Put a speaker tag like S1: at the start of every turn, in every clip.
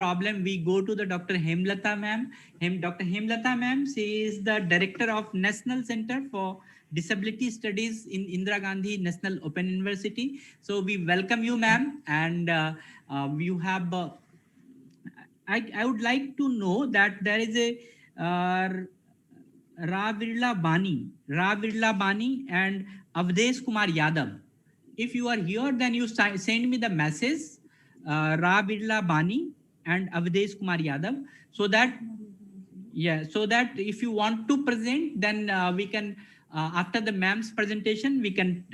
S1: problem, we go to the Dr. Hemlata ma'am. Dr. Hemlata ma'am, she is the director of National Center for Disability Studies in Indira Gandhi National Open University. So we welcome you, ma'am, and you have. I would like to know that there is a Ra Bani and Avdesh Kumar Yadav. If you are here, then you send me the message, Ra Bani and Avdesh Kumar Yadav, so that if you want to present, then we can after the ma'am's presentation, we can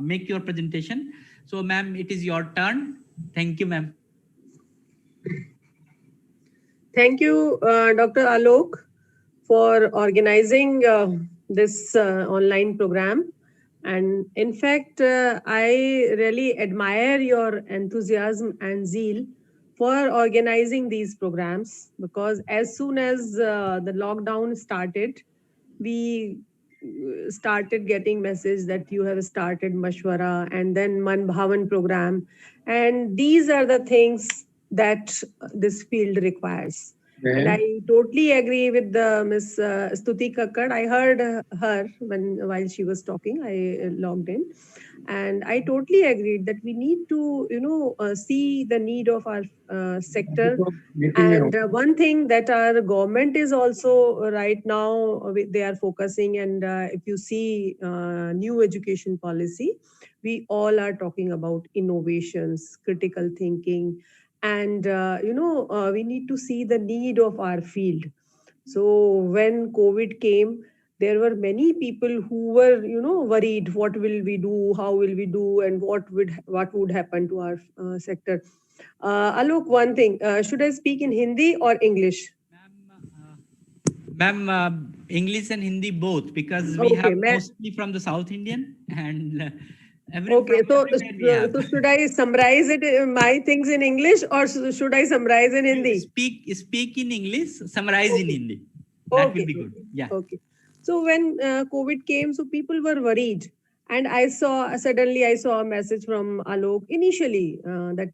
S1: make your presentation. So, ma'am, it is your turn. Thank you, ma'am.
S2: Thank you, Dr. Alok, for organizing this online program. And in fact, I really admire your enthusiasm and zeal for organizing these programs, because as soon as the lockdown started, we started getting message that you have started Mashwara and then Man Bhavan program. And these are the things that this field requires. And I totally agree with the Miss Stuti Kakkad. I heard her while she was talking. I logged in, and I totally agreed that we need to, see the need of our sector. And one thing that our government is also right now they are focusing, and if you see new education policy, we all are talking about innovations, critical thinking, and we need to see the need of our field. So when COVID came, there were many people who were, worried. What will we do? How will we do? And what would happen to our sector? Alok, one thing. Should I speak in Hindi or English?
S1: Ma'am, English and Hindi both, because we have mostly from the South Indian and.
S2: So should I summarize my things in English, or should I summarize in Hindi?
S1: Speak in English, summarize in Hindi. That will be good. Yeah.
S2: Okay. So when COVID came, so people were worried, and I saw a message from Alok initially that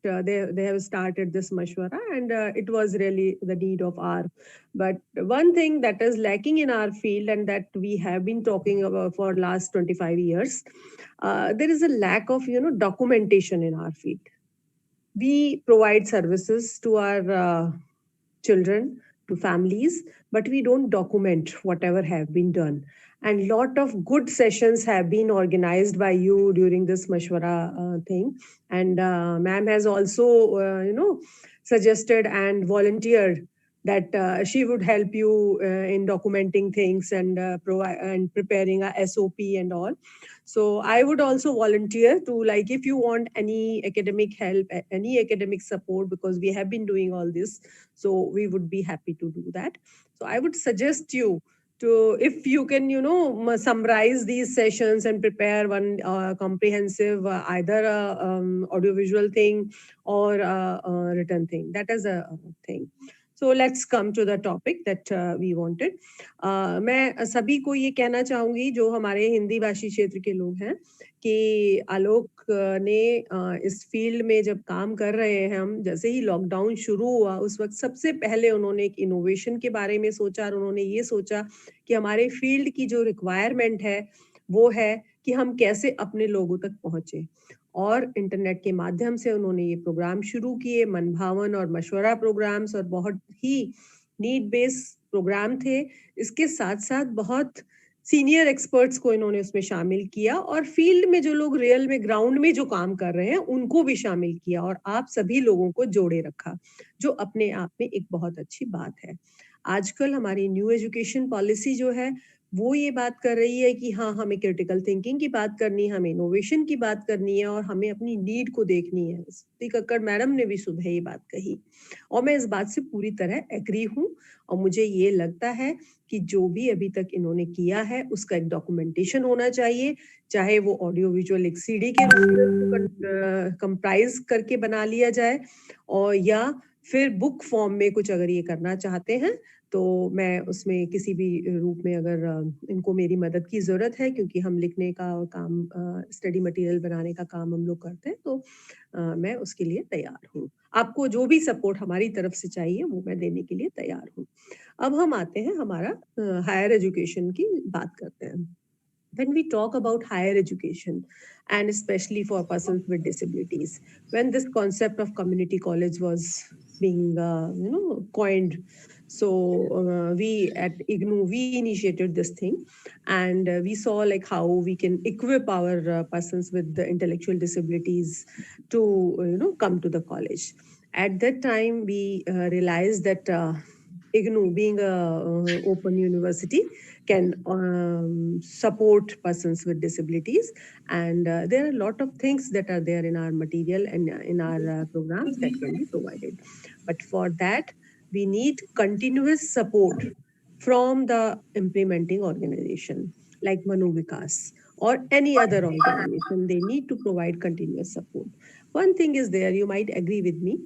S2: they have started this Mashwara, and it was really the need of our. But one thing that is lacking in our field, and that we have been talking about for last 25 years, there is a lack of documentation in our field. We provide services to our children, to families, but we don't document whatever have been done. And lot of good sessions have been organized by you during this Mashwara thing. And ma'am has also, suggested and volunteered that she would help you in documenting things and and preparing a SOP and all. So I would also volunteer to, like, if you want any academic help, any academic support, because we have been doing all this, so we would be happy to do that. So I would suggest you to, if you can, summarize these sessions and prepare one comprehensive either audiovisual thing or a written thing. That is a thing. So let's come to the topic that we wanted. मैं सभी को ये कहना चाहूंगी जो हमारे हिंदी भाषी क्षेत्र के लोग हैं कि आलोक ने इस फील्ड में जब काम कर रहे हैं, हम जैसे ही लॉकडाउन शुरू हुआ उस वक्त सबसे पहले उन्होंने एक इनोवेशन के बारे में सोचा, और उन्होंने ये सोचा कि हमारे फील्ड की जो रिक्वायरमेंट है वो है कि हम कैसे अपने लोगों तक पहुंचे, और इंटरनेट के माध्यम से उन्होंने ये प्रोग्राम शुरू किए, मन भावन और मशवरा प्रोग्राम्स, और बहुत ही नीड बेस्ड प्रोग्राम थे। इसके साथ साथ बहुत सीनियर एक्सपर्ट्स को इन्होंने उसमें शामिल किया, और फील्ड में जो लोग रियल में ग्राउंड में जो काम कर रहे हैं उनको भी शामिल किया, और आप सभी लोगों को जोड़े रखा, जो अपने आप में एक बहुत अच्छी बात है। आजकल हमारी न्यू एजुकेशन पॉलिसी जो है वो ये बात कर रही है कि हाँ, हमें क्रिटिकल थिंकिंग की बात करनी है, हमें इनोवेशन की बात करनी है, और हमें अपनी नीड को देखनी है। स्तुति कक्कड़ मैडम ने भी सुबह ये बात कही, और मैं इस बात से पूरी तरह एग्री हूँ, और मुझे ये लगता है कि जो भी अभी तक इन्होंने किया है उसका एक डॉक्यूमेंटेशन होना चाहिए, चाहे वो ऑडियो विजुअल एक सीडी के रूप में कंप्राइज करके बना लिया जाए, और या फिर बुक फॉर्म में कुछ अगर ये करना चाहते हैं तो मैं उसमें किसी भी रूप में अगर इनको मेरी मदद की ज़रूरत है, क्योंकि हम लिखने का काम, स्टडी मटेरियल बनाने का काम हम लोग करते हैं, तो मैं उसके लिए तैयार हूँ। आपको जो भी सपोर्ट हमारी तरफ से चाहिए वो मैं देने के लिए तैयार हूँ। अब हम आते हैं हमारा हायर एजुकेशन की बात करते हैं। When we talk about higher education, and especially for persons with disabilities, when this concept of community college was being coined, so we at IGNU we initiated this thing, and we saw like how we can equip our persons with the intellectual disabilities to come to the college. At that time we realized that IGNU, being a open university, can support persons with disabilities, and there are a lot of things that are there in our material and in our programs that can be provided. But for that we need continuous support from the implementing organization like Manu Vikas or any other organization. They need to provide continuous support. One thing is there, you might agree with me,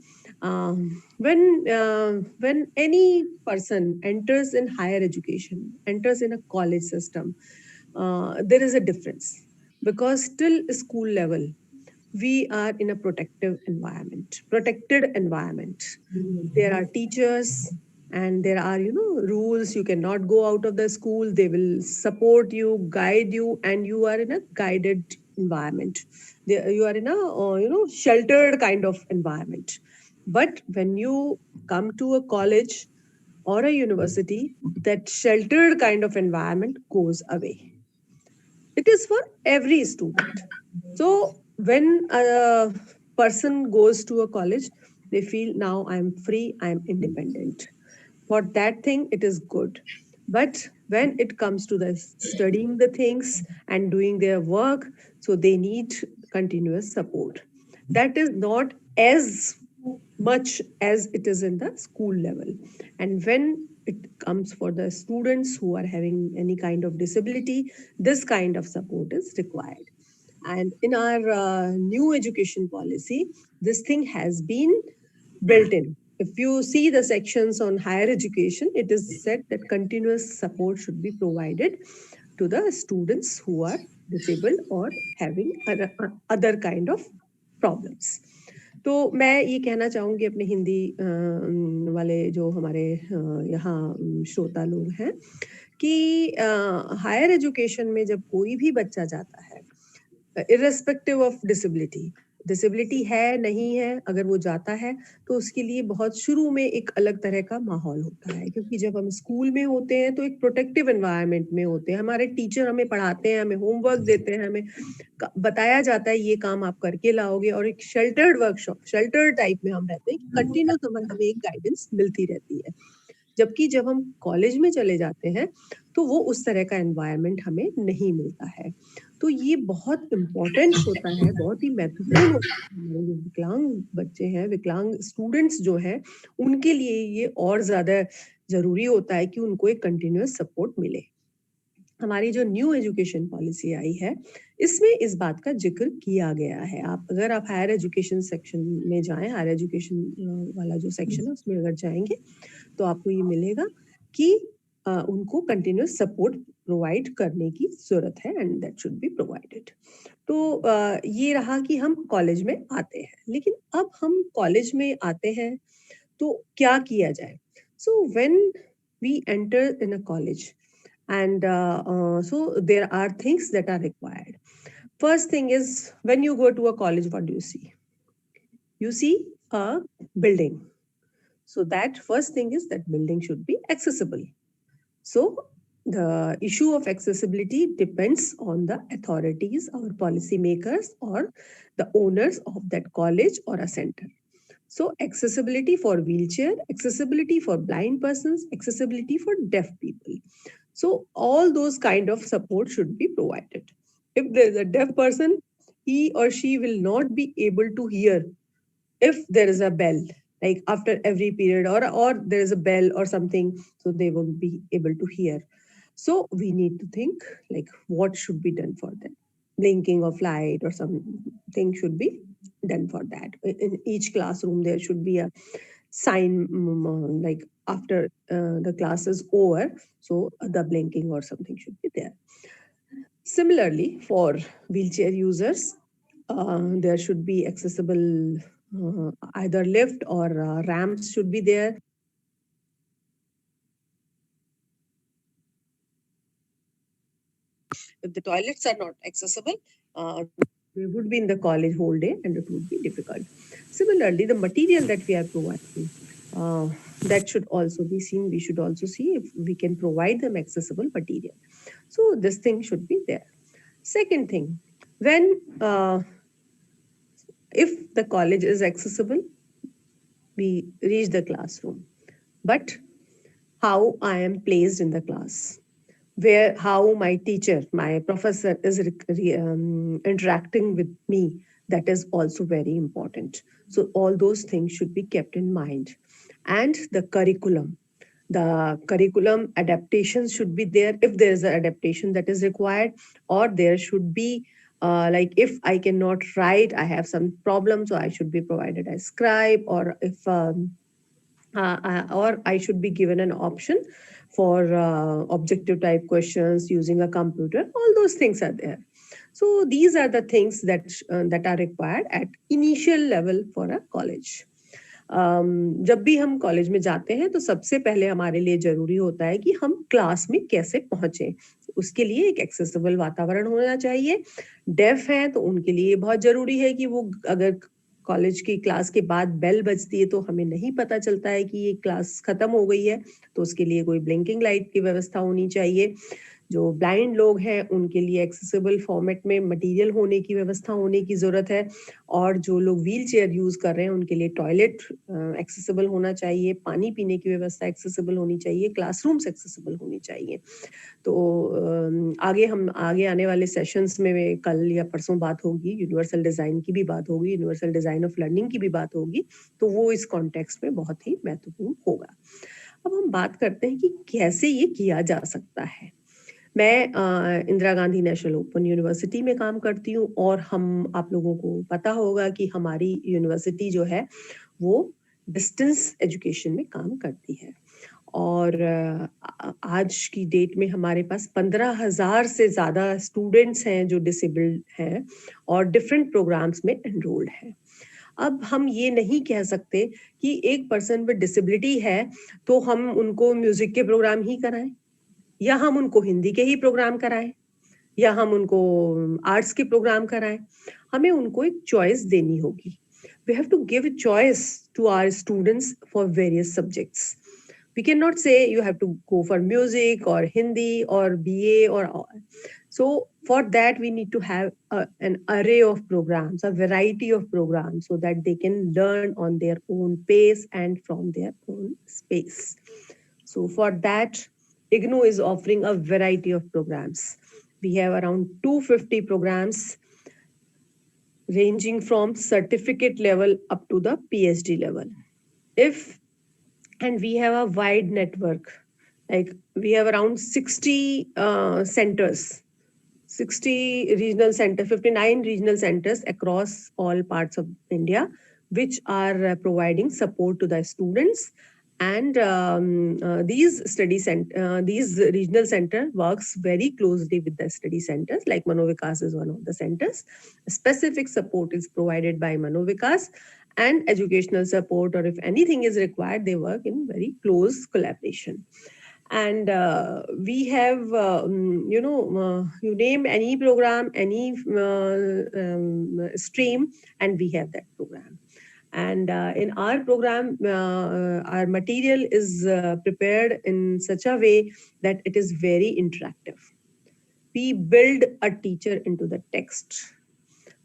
S2: when any person enters in higher education, enters in a college system, there is a difference, because till school level we are in a protected environment. There are teachers and there are rules. You cannot go out of the school. They will support you, guide you, and you are in a guided environment. You are in a sheltered kind of environment. But when you come to a college or a university, that sheltered kind of environment goes away. It is for every student. So when a person goes to a college, they feel now I'm free, I'm independent. For that thing, it is good. But when it comes to the studying the things and doing their work, so they need continuous support. That is not as much as it is in the school level. And when it comes for the students who are having any kind of disability, this kind of support is required. And in our new education policy, this thing has been built in. If you see the sections on higher education, it is said that continuous support should be provided to the students who are disabled or having other kind of problems. तो मैं ये कहना चाहूंगी अपने हिंदी वाले जो हमारे यहाँ श्रोता लोग हैं कि हायर एजुकेशन में जब कोई भी बच्चा जाता है, इर्रेस्पेक्टिव ऑफ डिसेबिलिटी है नहीं है, अगर वो जाता है तो उसके लिए बहुत शुरू में एक अलग तरह का माहौल होता है, क्योंकि जब हम स्कूल में होते हैं तो एक प्रोटेक्टिव एनवायरनमेंट में होते हैं, हमारे टीचर हमें पढ़ाते हैं, हमें होमवर्क देते हैं, हमें बताया जाता है ये काम आप करके लाओगे, और एक शेल्टर्ड वर्कशॉप, शेल्टर टाइप में हम रहते हैं, कंटिन्यूस हमें एक गाइडेंस मिलती रहती है। जबकि जब हम कॉलेज में चले जाते हैं तो वो उस तरह का एनवायरनमेंट हमें नहीं मिलता है। तो ये बहुत इम्पोर्टेंट होता है, बहुत ही महत्वपूर्ण होता है। हमारे जो विकलांग बच्चे हैं, विकलांग स्टूडेंट्स जो हैं, उनके लिए ये और ज्यादा जरूरी होता है कि उनको एक कंटिन्यूअस सपोर्ट मिले। हमारी जो न्यू एजुकेशन पॉलिसी आई है, इसमें इस बात का जिक्र किया गया है। अगर आप हायर एजुकेशन सेक्शन में जाएं, हायर एजुकेशन वाला जो सेक्शन है उसमें अगर जाएंगे तो आपको ये मिलेगा कि उनको कंटिन्यूस सपोर्ट प्रोवाइड करने की जरूरत है, and that should be provided. तो ये रहा कि हम कॉलेज में आते हैं, लेकिन अब हम कॉलेज में आते हैं तो क्या किया जाए? So when we enter in a college, and so there are things that are required. First thing is, when you go to a college, what do you see? You see a building. So that first thing is that building should be accessible. So the issue of accessibility depends on the authorities or policy makers or the owners of that college or a center. So accessibility for wheelchair, accessibility for blind persons, accessibility for deaf people. So all those kind of support should be provided. If there is a deaf person, he or she will not be able to hear if there is a bell, like after every period, or there is a bell or something, so they won't be able to hear. So we need to think like what should be done for them. Blinking of light or something should be done for that. In each classroom there should be a sign like after the class is over, so the blinking or something should be there. Similarly, for wheelchair users, there should be accessible either lift or ramps should be there. If the toilets are not accessible, we would be in the college whole day and it would be difficult. Similarly, the material that we are providing, that should also be seen. We should also see if we can provide them accessible material. So this thing should be there. Second thing, when if the college is accessible, we reach the classroom. But how I am placed in the class, where how my teacher, my professor is interacting with me, that is also very important. So all those things should be kept in mind. And the curriculum adaptations should be there if there is an adaptation that is required, or there should be like if I cannot write, I have some problem, so I should be provided a scribe, or if or I should be given an option for objective type questions using a computer. All those things are there. So these are the things that are required at initial level for a college. जब भी हम college में जाते हैं तो सबसे पहले हमारे लिए जरूरी होता है कि हम क्लास में कैसे पहुंचे. उसके लिए एक एक्सेसिबल वातावरण होना चाहिए. डेफ है तो उनके लिए बहुत जरूरी है कि वो अगर कॉलेज की क्लास के बाद बेल बजती है तो हमें नहीं पता चलता है कि ये क्लास खत्म हो गई है, तो उसके लिए कोई ब्लिंकिंग लाइट की व्यवस्था होनी चाहिए. जो ब्लाइंड लोग हैं उनके लिए एक्सेसिबल फॉर्मेट में मटेरियल होने की व्यवस्था होने की जरूरत है, और जो लोग व्हील चेयर यूज कर रहे हैं उनके लिए टॉयलेट एक्सेसिबल होना चाहिए, पानी पीने की व्यवस्था एक्सेसिबल होनी चाहिए, क्लासरूम्स एक्सेसिबल होनी चाहिए. तो आगे आने वाले सेशंस में कल या परसों बात होगी, यूनिवर्सल डिजाइन की भी बात होगी, यूनिवर्सल डिजाइन ऑफ लर्निंग की भी बात होगी, तो वो इस कॉन्टेक्स्ट में बहुत ही महत्वपूर्ण होगा. अब हम बात करते हैं कि कैसे ये किया जा सकता है. मैं Indira Gandhi national open university में काम करती हूँ, और आप लोगों को पता होगा कि हमारी यूनिवर्सिटी जो है वो डिस्टेंस एजुकेशन में काम करती है. और आज की डेट में हमारे पास 15,000 से ज्यादा स्टूडेंट्स हैं जो डिसेबल्ड हैं और डिफरेंट प्रोग्राम्स में एनरोल्ड हैं. अब हम ये नहीं कह सकते कि एक पर्सन में डिसेबिलिटी है तो हम उनको म्यूजिक के प्रोग्राम ही कराएं, या हम उनको हिंदी के ही प्रोग्राम कराएं, या हम उनको आर्ट्स के प्रोग्राम कराएं. हमें उनको एक चॉइस देनी होगी. We have to give a choice to our students for various subjects. We cannot say you have to go for music or Hindi or BA or so. For that we need to have an array of programs, a variety of programs, so that they can learn on their own pace and from their own space. So for that, IGNOU is offering a variety of programs. We have around 250 programs ranging from certificate level up to the PhD level. And we have a wide network. Like we have around 60 centers, 60 regional centers, 59 regional centers across all parts of India, which are providing support to the students. And these regional center works very closely with the study centers, like Manovikas is one of the centers. Specific support is provided by Manovikas, and educational support, or if anything is required, they work in very close collaboration. And we have, you name any program, any stream, and we have that program. And in our program, our material is prepared in such a way that it is very interactive. We build a teacher into the text.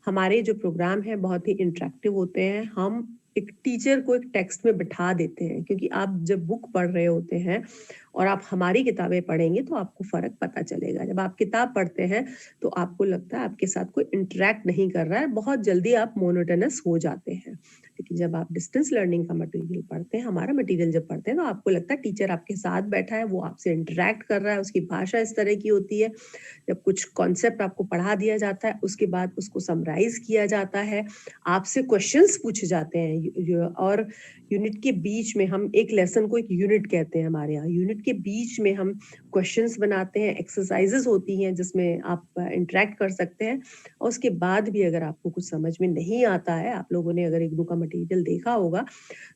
S2: हमारे जो programme है बहुत ही interactive होते हैं. हम एक teacher को एक टेक्स्ट में बिठा देते हैं, क्योंकि आप जब बुक पढ़ रहे होते हैं और आप हमारी किताबें पढ़ेंगे तो आपको फर्क पता चलेगा. जब आप किताब पढ़ते हैं तो आपको लगता है आपके साथ कोई इंटरेक्ट नहीं कर रहा है, बहुत जल्दी आप मोनोटोनस हो जाते हैं. लेकिन जब आप डिस्टेंस लर्निंग का मटेरियल पढ़ते हैं, हमारा मटेरियल जब पढ़ते हैं, तो आपको लगता है टीचर आपके साथ बैठा है, वो आपसे इंटरेक्ट कर रहा है, उसकी भाषा इस तरह की होती है. जब कुछ कॉन्सेप्ट आपको पढ़ा दिया जाता है, उसके बाद उसको समराइज किया जाता है, आपसे क्वेश्चंस पूछे जाते हैं, और यूनिट के बीच में हम एक लेसन को एक यूनिट कहते हैं हमारे यहाँ, यूनिट के बीच में हम क्वेश्चंस बनाते हैं, एक्सरसाइजेस होती हैं जिसमें आप इंटरेक्ट कर सकते हैं। और उसके बाद भी अगर आपको कुछ समझ में नहीं आता है, आप लोगों ने अगर इग्नू का मटेरियल देखा होगा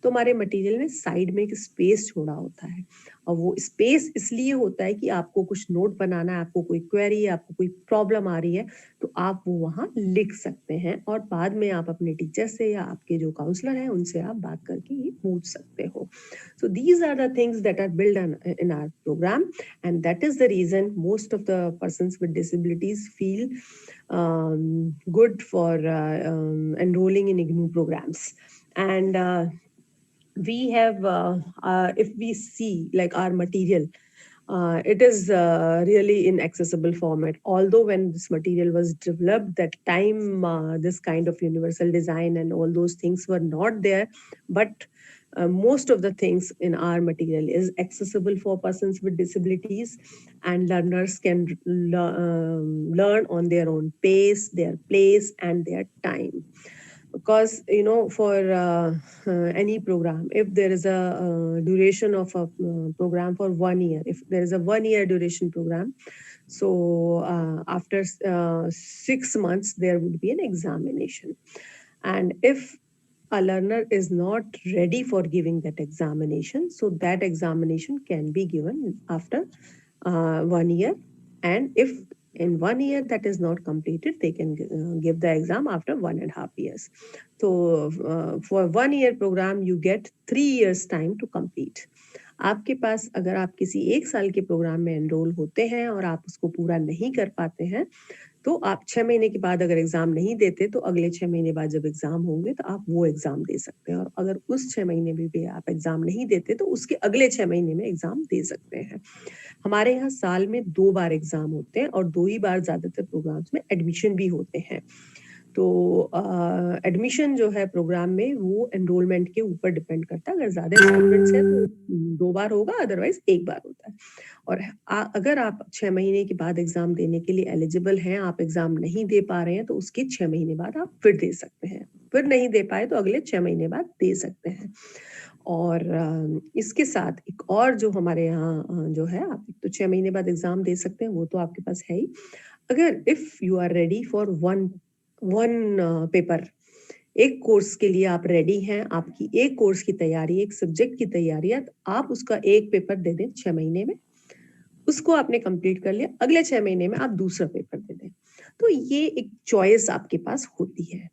S2: तो हमारे मटेरियल में साइड में एक स्पेस छोड़ा होता है, और वो स्पेस इसलिए होता है कि आपको कुछ नोट बनाना है, आपको कोई क्वेरी, आपको कोई प्रॉब्लम आ रही है तो आप वो वहाँ लिख सकते हैं, और बाद में आप अपने टीचर से या आपके जो काउंसलर हैं उनसे आप बात करके ये पूछ सकते हो। So these are the things that are built in our program, and that is the reason most of the persons with disabilities feel good for enrolling in IGNU programs. And we have, if we see like our material, it is really in accessible format. Although when this material was developed, that time this kind of universal design and all those things were not there, but most of the things in our material is accessible for persons with disabilities, and learners can learn on their own pace, their place, and their time. Because for any program, if there is a duration of a program for 1 year, if there is a 1 year duration program, so after 6 months there would be an examination, and if a learner is not ready for giving that examination, so that examination can be given after 1 year, and if in 1 year that is not completed, they can give the exam after 1.5 years. So for 1 year program you get 3 years time to complete. आपके पास अगर आप किसी 1 साल के programme में enrol होते हैं और आप उसको पूरा नहीं कर पाते हैं, तो आप 6 महीने के बाद अगर एग्जाम नहीं देते तो अगले 6 महीने बाद जब एग्जाम होंगे तो आप वो एग्जाम दे सकते हैं, और अगर उस 6 महीने में भी आप एग्जाम नहीं देते तो उसके अगले 6 महीने में एग्जाम दे सकते हैं। हमारे यहाँ साल में 2 बार एग्जाम होते हैं, और 2 ही बार ज्यादातर प्रोग्राम्स में एडमिशन भी होते हैं। तो एडमिशन जो है प्रोग्राम में वो एनरोलमेंट के ऊपर डिपेंड करता है। अगर ज्यादा स्टूडेंट्स हैं तो 2 बार होगा, अदरवाइज 1 बार होता है। और अगर आप 6 महीने के बाद एग्जाम देने के लिए एलिजिबल हैं, आप एग्जाम नहीं दे पा रहे हैं, तो उसके 6 महीने बाद आप फिर दे सकते हैं। फिर नहीं दे पाए तो अगले 6 महीने बाद दे सकते हैं। और इसके साथ एक और जो हमारे यहाँ जो है, आप तो 6 महीने बाद एग्जाम दे सकते हैं, वो तो आपके पास है ही। अगर if you are ready for one paper, एक कोर्स के लिए आप रेडी हैं, आपकी एक कोर्स की तैयारी, एक सब्जेक्ट की तैयारी है, तो आप उसका एक पेपर दे दें 6 महीने में, उसको आपने कंप्लीट कर लिया, अगले 6 महीने में आप दूसरा पेपर दे दें। तो ये एक चॉइस आपके पास होती है।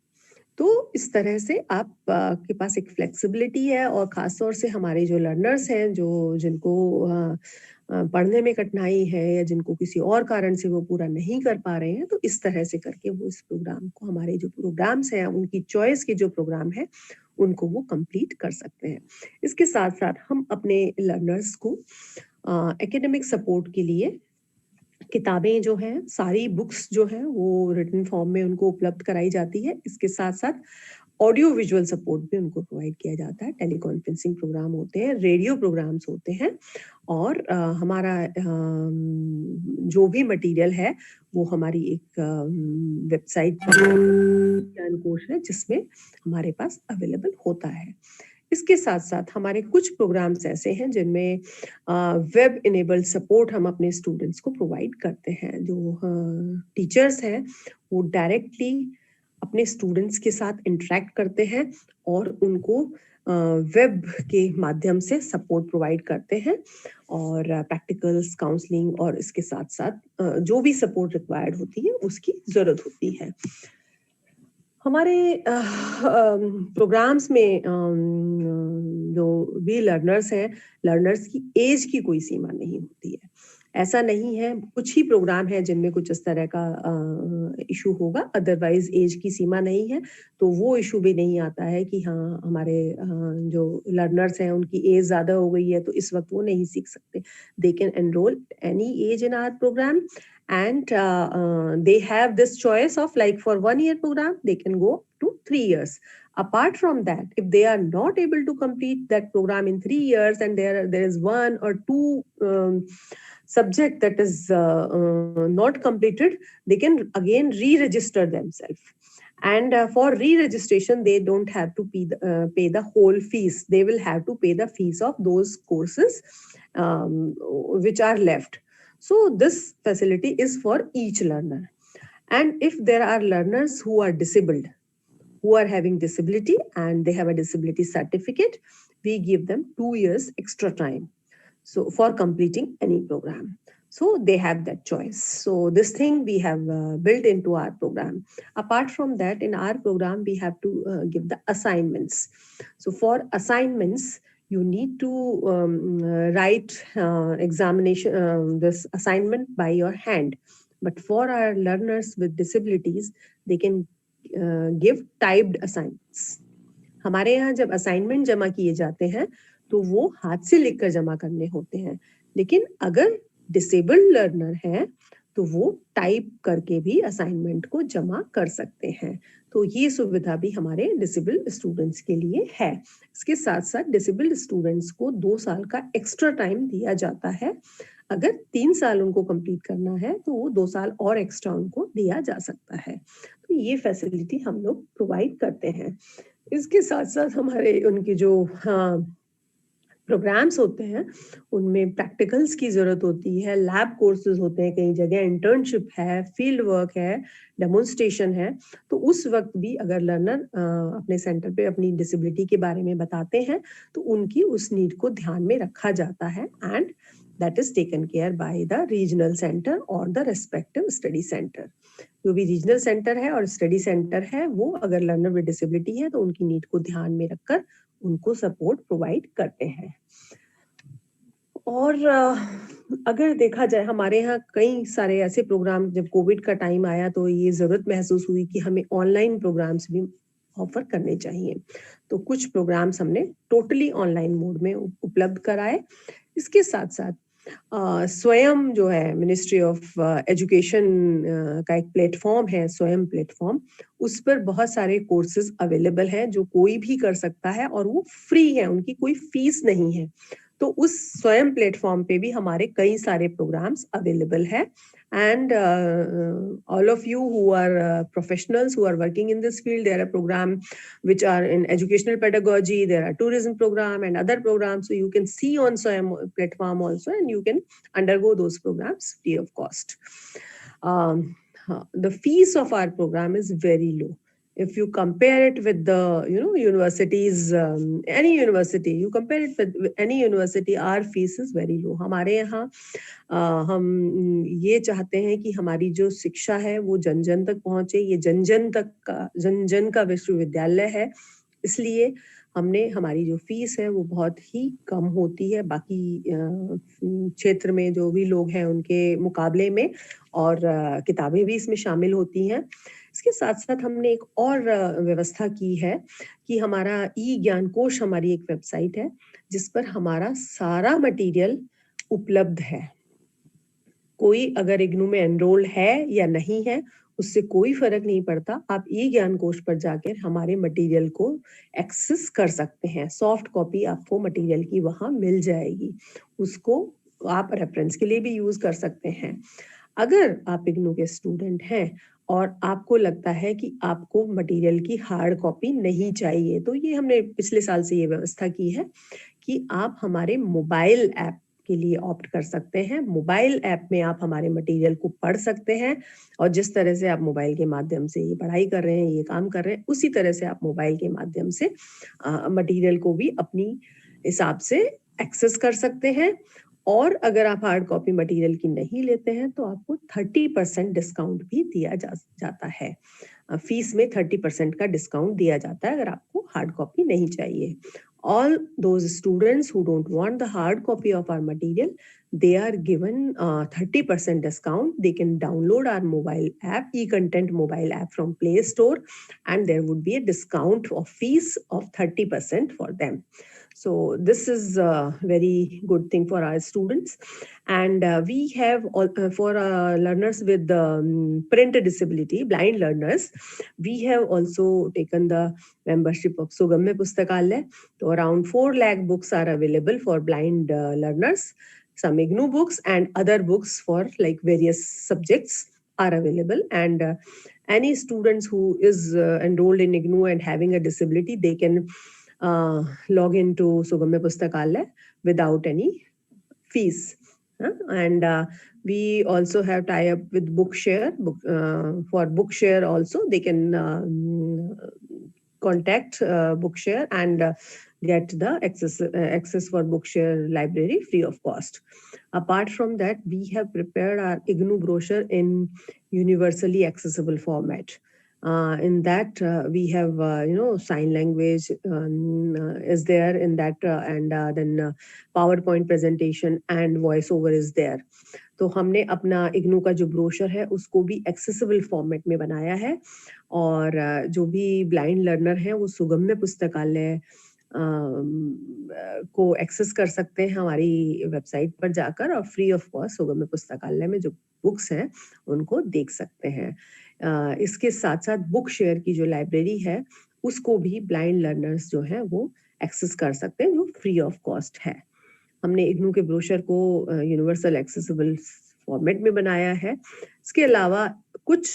S2: तो इस तरह से आप के पास एक फ्लेक्सिबिलिटी है, और खासतौर से हमारे जो लर्नर्स हैं, जिनको पढ़ने में कठिनाई है या जिनको किसी और कारण से वो पूरा नहीं कर पा रहे हैं, तो इस तरह से करके वो इस प्रोग्राम को, हमारे जो प्रोग्राम्स हैं उनकी चॉइस के जो प्रोग्राम है उनको वो कंप्लीट कर सकते हैं। इसके साथ साथ हम अपने लर्नर्स को एकेडमिक सपोर्ट के लिए किताबें जो हैं, सारी बुक्स जो हैं वो रिटन फॉर्म में उनको उपलब्ध कराई जाती है। इसके साथ साथ ऑडियो विजुअल सपोर्ट भी उनको प्रोवाइड किया जाता है। टेलीकॉन्फ्रेंसिंग प्रोग्राम होते हैं, रेडियो प्रोग्राम्स होते हैं, और हमारा जो भी मटेरियल है वो हमारी एक वेबसाइट ज्ञानकोश है जिसमें हमारे पास अवेलेबल होता है। इसके साथ साथ हमारे कुछ प्रोग्राम्स ऐसे हैं जिनमें वेब इनेबल्ड सपोर्ट हम अपने स्टूडेंट्स को प्रोवाइड करते हैं। जो टीचर्स हैं वो डायरेक्टली अपने स्टूडेंट्स के साथ इंटरेक्ट करते हैं और उनको वेब के माध्यम से सपोर्ट प्रोवाइड करते हैं, और प्रैक्टिकल्स, काउंसलिंग, और इसके साथ साथ जो भी सपोर्ट रिक्वायर्ड होती है उसकी जरूरत होती है। हमारे प्रोग्राम्स में जो भी लर्नर्स हैं, लर्नर्स की एज की कोई सीमा नहीं होती है। ऐसा नहीं है, कुछ ही प्रोग्राम है जिनमें कुछ इस तरह का इशू होगा, अदरवाइज एज की सीमा नहीं है। तो वो इशू भी नहीं आता है कि हाँ हमारे जो लर्नर्स हैं उनकी एज ज़्यादा हो गई है तो इस वक्त वो नहीं सीख सकते। They can enrol any age in our programme, and they have this choice of, like, for 1 year program they can go to 3 years. Apart from that, if they are not able to complete that program in 3 years and there is 1 or 2 subject that is not completed, they can again re-register themselves, And for re-registration, they don't have to pay the whole fees. They will have to pay the fees of those courses which are left. So this facility is for each learner. And if there are learners who are disabled, who are having disability and they have a disability certificate, we give them 2 years extra time, so for completing any program. So they have that choice. So this thing we have built into our program. Apart from that, in our program we have to give the assignments. So for assignments, you need to write examination this assignment by your hand. But for our learners with disabilities, they can give typed assignments. हमारे यहाँ जब assignment जमा किए जाते हैं तो वो हाथ से लिखकर जमा करने होते हैं, लेकिन अगर डिसेबल्ड लर्नर है तो वो टाइप करके भी असाइनमेंट को जमा कर सकते हैं. तो ये सुविधा भी हमारे डिसेबल्ड स्टूडेंट्स के लिए है. इसके साथ साथ डिसेबल्ड स्टूडेंट्स को 2 साल का एक्स्ट्रा टाइम दिया जाता है. अगर 3 साल उनको कंप्लीट करना है तो वो 2 साल और एक्स्ट्रा उनको दिया जा सकता है. तो ये फैसिलिटी हम लोग प्रोवाइड करते हैं. इसके साथ साथ हमारे उनके जो प्रोग्राम्स होते हैं उनमें प्रैक्टिकल्स की जरूरत होती है, लैब कोर्सेज होते हैं, कई जगह इंटर्नशिप है, फील्ड वर्क है, डेमोन्स्ट्रेशन है. तो उस वक्त भी अगर लर्नर अपने सेंटर पे अपनी डिसेबिलिटी के बारे में बताते हैं तो उनकी उस नीड को ध्यान में रखा जाता है and that is taken care by the regional center or the respective study center. जो भी रीजनल सेंटर है और स्टडी सेंटर है वो अगर लर्नर विद डिसेबिलिटी है तो उनकी नीड को ध्यान में रखकर उनको सपोर्ट प्रोवाइड करते हैं. और अगर देखा जाए हमारे यहाँ कई सारे ऐसे प्रोग्राम, जब कोविड का टाइम आया तो ये जरूरत महसूस हुई कि हमें ऑनलाइन प्रोग्राम्स भी ऑफर करने चाहिए. तो कुछ प्रोग्राम्स हमने टोटली ऑनलाइन मोड में उपलब्ध कराए. इसके साथ साथ स्वयं जो है मिनिस्ट्री ऑफ एजुकेशन का एक प्लेटफॉर्म है, स्वयं प्लेटफॉर्म, उस पर बहुत सारे कोर्सेज अवेलेबल हैं जो कोई भी कर सकता है और वो फ्री है, उनकी कोई फीस नहीं है. तो उस स्वयं प्लेटफॉर्म पे भी हमारे कई सारे प्रोग्राम्स अवेलेबल है. And all of you who are professionals who are working in this field, there are programs which are in educational pedagogy, there are tourism program and other programs. So you can see on SWAYAM platform also, and you can undergo those programs free of cost. The fees of our program is very low. If you compare it with the universities, any university, you compare it with any university, our fees is very low. हमारे यहाँ हम ये चाहते हैं कि हमारी जो शिक्षा है वो जन जन तक पहुंचे. ये जन जन का विश्वविद्यालय है, इसलिए हमने हमारी जो फीस है वो बहुत ही कम होती है बाकी क्षेत्र में जो भी लोग हैं उनके मुकाबले में, और किताबें भी इसमें शामिल होती हैं. इसके साथ साथ हमने एक और व्यवस्था की है कि हमारा ई ज्ञान कोश हमारी एक वेबसाइट है जिस पर हमारा सारा मटेरियल उपलब्ध है. कोई अगर इग्नू में एनरोल है या नहीं है उससे कोई फर्क नहीं पड़ता. आप ई ज्ञान कोश पर जाकर हमारे मटेरियल को एक्सेस कर सकते हैं. सॉफ्ट कॉपी आपको मटेरियल की वहां मिल जाएगी, उसको आप रेफरेंस के लिए भी यूज कर सकते हैं. अगर आप इग्नू के स्टूडेंट हैं और आपको लगता है कि आपको मटेरियल की हार्ड कॉपी नहीं चाहिए, तो ये हमने पिछले साल से ये व्यवस्था की है कि आप हमारे मोबाइल ऐप के लिए ऑप्ट कर सकते हैं. मोबाइल ऐप में आप हमारे मटेरियल को पढ़ सकते हैं और जिस तरह से आप मोबाइल के माध्यम से ये पढ़ाई कर रहे हैं, ये काम कर रहे हैं, उसी तरह से आप मोबाइल के माध्यम से मटेरियल को भी अपनी हिसाब से एक्सेस कर सकते हैं. और अगर आप हार्ड कॉपी मटेरियल की नहीं लेते हैं तो आपको 30% डिस्काउंट भी दिया जाता है. फीस में 30% का डिस्काउंट दिया जाता है अगर आपको हार्ड कॉपी नहीं चाहिए. All those students who don't want the hard copy of our material, they are given 30% discount. They can download our mobile app, eContent mobile app from Play Store, and there would be a discount of fees of 30% for them. So this is a very good thing for our students. And we have for learners with print disability, blind learners, we have also taken the membership of Sugamya Pustakalaya. So around 4 lakh books are available for blind learners. Some IGNU books and other books for like various subjects are available. And any students who is enrolled in IGNOU and having a disability, they can log into Sugamya Pustakalaya without any fees. And we also have tie-up with Bookshare. For Bookshare also, they can contact Bookshare and get the access for Bookshare library free of cost. Apart from that, we have prepared our IGNOU brochure in universally accessible format. In that, we have sign language is there in that, and then PowerPoint presentation and voiceover is there. तो हमने अपना इग्नू का जो brochure है उसको भी accessible format में बनाया है, और जो भी ब्लाइंड लर्नर हैं वो सुगम्य पुस्तकालय को एक्सेस कर सकते हैं हमारी वेबसाइट पर जाकर, और फ्री ऑफ कॉस्ट सुगम्य पुस्तकालय में जो बुक्स हैं उनको देख सकते हैं। इसके साथ साथ बुक शेयर की जो लाइब्रेरी है उसको भी ब्लाइंड लर्नर्स जो हैं वो एक्सेस कर सकते हैं, जो फ्री ऑफ कॉस्ट है। हमने इग्नू के ब्रोशर को यूनिवर्सल एक्सेसिबल फॉर्मेट में बनाया है। इसके अलावा कुछ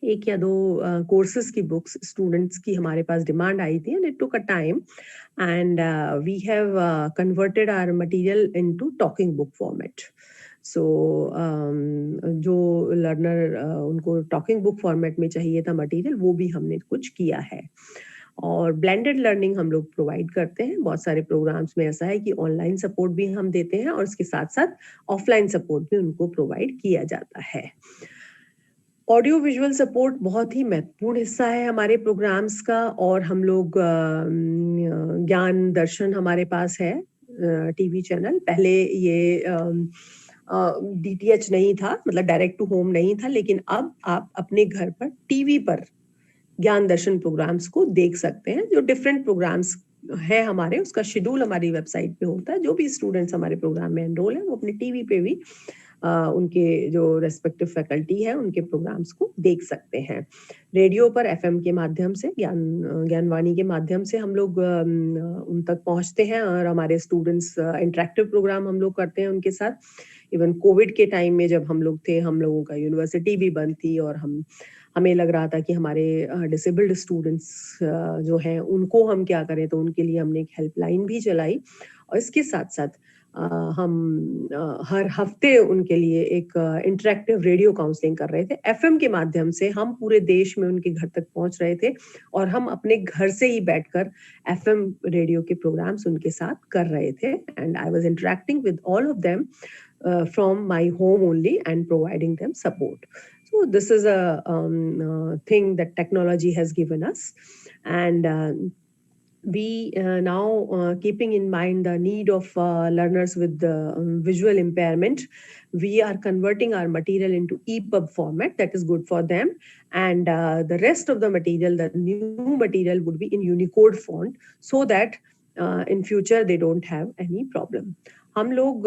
S2: 1 या 2 कोर्सेज की बुक्स स्टूडेंट्स की हमारे पास डिमांड आई थी, and it took a time, and we have converted our material into talking book format. So जो लर्नर उनको टॉकिंग बुक फॉर्मेट में चाहिए था मटेरियल, वो भी हमने कुछ किया है। और ब्लेंडेड लर्निंग हम लोग प्रोवाइड करते हैं। बहुत सारे प्रोग्राम्स में ऐसा है कि ऑनलाइन सपोर्ट भी हम देते हैं, और इसके साथ साथ ऑफलाइन सपोर्ट भी उनको प्रोवाइड किया जाता है। ऑडियो विजुअल सपोर्ट बहुत ही महत्वपूर्ण हिस्सा है हमारे प्रोग्राम्स का, और हम लोग ज्ञान दर्शन हमारे पास है टीवी चैनल। पहले ये DTH नहीं था, मतलब डायरेक्ट टू होम नहीं था, लेकिन अब आप अपने घर पर टीवी पर ज्ञान दर्शन प्रोग्राम्स को देख सकते हैं। जो डिफरेंट प्रोग्राम्स है हमारे, उसका शेड्यूल हमारी वेबसाइट पे होता है। जो भी स्टूडेंट्स हमारे प्रोग्राम में एनरोल है वो अपने टीवी पे भी उनके जो रेस्पेक्टिव फैकल्टी है उनके प्रोग्राम्स को देख सकते हैं। रेडियो पर FM के माध्यम से, ज्ञानवाणी के माध्यम से हम लोग उन तक पहुंचते हैं, और हमारे स्टूडेंट्स इंटरेक्टिव प्रोग्राम हम लोग करते हैं उनके साथ। इवन कोविड के टाइम में जब हम लोग थे, हम लोगों का यूनिवर्सिटी भी बंद थी, और हमें लग रहा था कि हमारे डिसेबल्ड स्टूडेंट्स जो हैं उनको हम क्या करें, तो उनके लिए हमने एक हेल्पलाइन भी चलाई। और इसके साथ साथ हम हर हफ्ते उनके लिए एक इंटरेक्टिव रेडियो काउंसलिंग कर रहे थे। FM के माध्यम से हम पूरे देश में उनके घर तक पहुंच रहे थे, और हम अपने घर से ही बैठकर FM रेडियो के प्रोग्राम्स उनके साथ कर रहे थे, and I was interacting with all of them from my home only and providing them support. So this is a thing that technology has given us, and we now keeping in mind the need of learners with visual impairment, we are converting our material into EPUB format. That is good for them, and the rest of the material, the new material, would be in Unicode font, so that in future they don't have any problem. हम लोग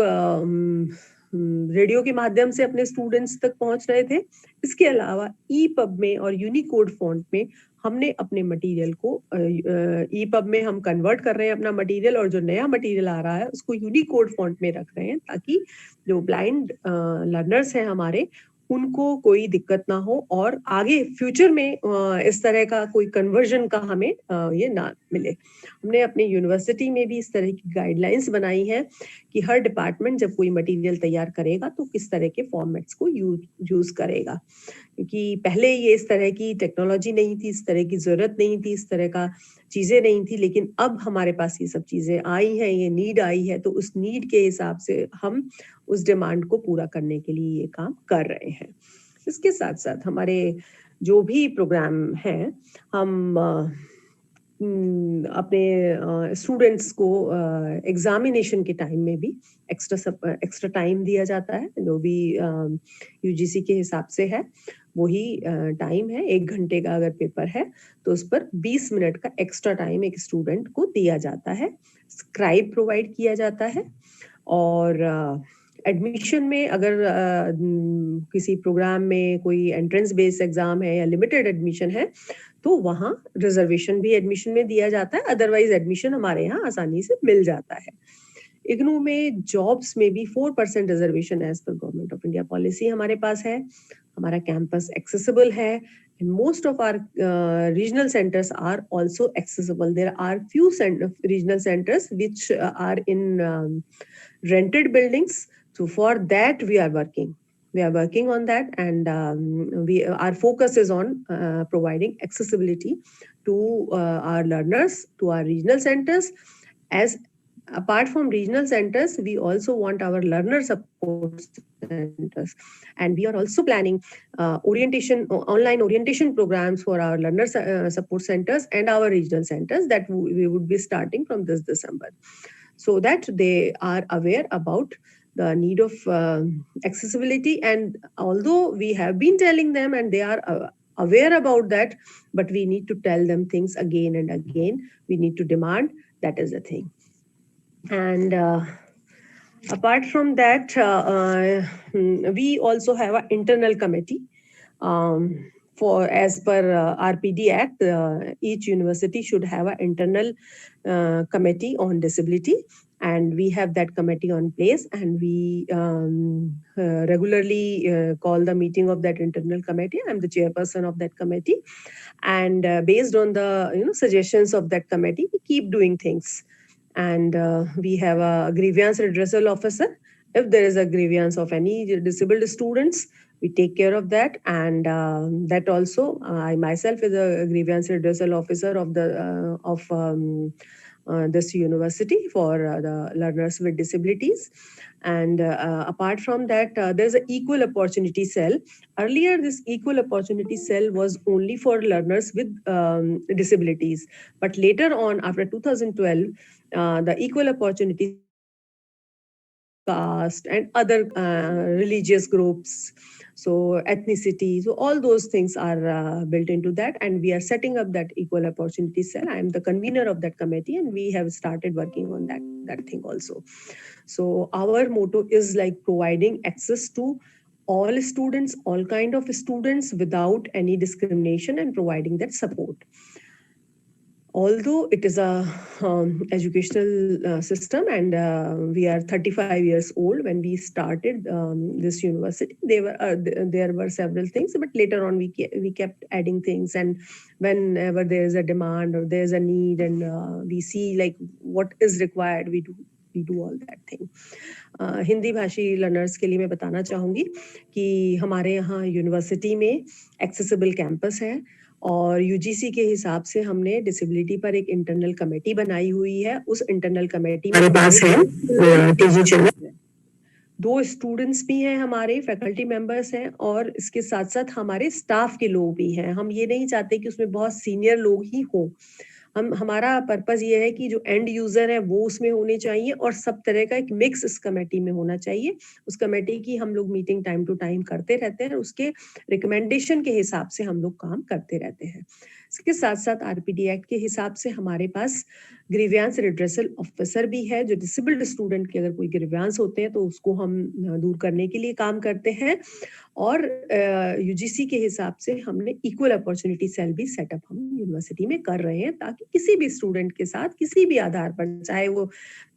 S2: radio के माध्यम से अपने students तक पहुंच रहे थे। इसके अलावा EPUB में और यूनिकोड फॉन्ट में हमने अपने मटेरियल को EPUB में हम कन्वर्ट कर रहे हैं अपना मटेरियल, और जो नया मटेरियल आ रहा है उसको यूनिकोड फॉन्ट में रख रहे हैं, ताकि जो ब्लाइंड लर्नर्स हैं हमारे, उनको कोई दिक्कत ना हो, और आगे फ्यूचर में इस तरह का कोई कन्वर्जन का हमें ये ना मिले। हमने अपने यूनिवर्सिटी में भी इस तरह की गाइडलाइंस बनाई है कि हर डिपार्टमेंट जब कोई मटेरियल तैयार करेगा तो किस तरह के फॉर्मेट्स को यूज करेगा, क्योंकि पहले ये इस तरह की टेक्नोलॉजी नहीं थी, इस तरह की जरूरत नहीं थी, इस तरह का चीजें नहीं थी, लेकिन अब हमारे पास ये सब चीजें आई हैं, ये नीड आई है, तो उस नीड के हिसाब से हम उस डिमांड को पूरा करने के लिए ये काम कर रहे हैं। इसके साथ साथ हमारे जो भी प्रोग्राम हैं, हम अपने स्टूडेंट्स को एग्जामिनेशन के टाइम में भी एक्स्ट्रा टाइम दिया जाता है, जो भी UGC के हिसाब से है वही टाइम है। 1 घंटे का अगर पेपर है तो उस पर 20 मिनट का एक्स्ट्रा टाइम एक स्टूडेंट को दिया जाता है। स्क्राइब प्रोवाइड किया जाता है, और एडमिशन में अगर किसी प्रोग्राम में कोई एंट्रेंस बेस्ड एग्जाम है या लिमिटेड एडमिशन है, तो वहाँ रिजर्वेशन भी एडमिशन में दिया जाता है, अदरवाइज एडमिशन हमारे यहाँ आसानी से मिल जाता है। इग्नू में जॉब्स में भी 4% reservation as per government of India policy हमारे पास है। हमारा कैंपस एक्सेसिबल है, and most of our regional centers are also accessible. There are few regional centers which are in rented buildings. So for that we are working on that, and our focus is on providing accessibility to our learners, to our regional centers. As apart from regional centers, we also want our learner support centers, and we are also planning online orientation programs for our learner support centers and our regional centers that we would be starting from this December, so that they are aware about the need of accessibility. And although we have been telling them and they are aware about that, but we need to tell them things again and again. We need to demand. That is the thing. And apart from that, we also have an internal committee. For as per RPD Act, each university should have an internal committee on disability, and we have that committee on place, and we regularly call the meeting of that internal committee. I'm the chairperson of that committee, and based on the suggestions of that committee, we keep doing things. And we have a grievance redressal officer. If there is a grievance of any disabled students, we take care of that. And that also, I myself is a grievance redressal officer of this university for the learners with disabilities. And apart from that, there's an equal opportunity cell. Earlier, this equal opportunity cell was only for learners with disabilities. But later on, after 2012, the equal opportunity caste and other religious groups, so ethnicity, so all those things are built into that, and we are setting up that equal opportunity cell. I am the convener of that committee, and we have started working on that thing also. So our motto is like providing access to all students, all kind of students, without any discrimination, and providing that support. Although it is a educational system, and we are 35 years old when we started this university, there were several things, but later on we kept adding things, and whenever there is a demand or there is a need, and we see like what is required, we do all that thing. Hindi भाषी learners के लिए मैं बताना चाहूँगी कि हमारे यहाँ university में एक्सेसिबल कैंपस है, और यूजीसी के हिसाब से हमने डिसेबिलिटी पर एक इंटरनल कमेटी बनाई हुई है. उस इंटरनल कमेटी में हमारे पास है 2 स्टूडेंट्स भी हैं, हमारे फैकल्टी मेंबर्स हैं, और इसके साथ साथ हमारे स्टाफ के लोग भी हैं. हम ये नहीं चाहते कि उसमें बहुत सीनियर लोग ही हों. हमारा पर्पस ये है कि जो एंड यूजर है वो उसमें होने चाहिए, और सब तरह का एक मिक्स इस कमेटी में होना चाहिए. उस कमेटी की हम लोग मीटिंग टाइम टू टाइम करते रहते हैं, उसके रिकमेंडेशन के हिसाब से हम लोग काम करते रहते हैं. इसके साथ साथ आरपीडी एक्ट के हिसाब से हमारे पास ग्रीवियांस रिड्रेसल ऑफिसर भी है, जो डिसेबल्ड स्टूडेंट के अगर कोई ग्रीवियांस होते हैं तो उसको हम दूर करने के लिए काम करते हैं. और यूजीसी के हिसाब से हमने इक्वल अपॉर्चुनिटी सेल भी सेटअप हम यूनिवर्सिटी में कर रहे हैं, ताकि किसी भी स्टूडेंट के साथ किसी भी आधार पर, चाहे वो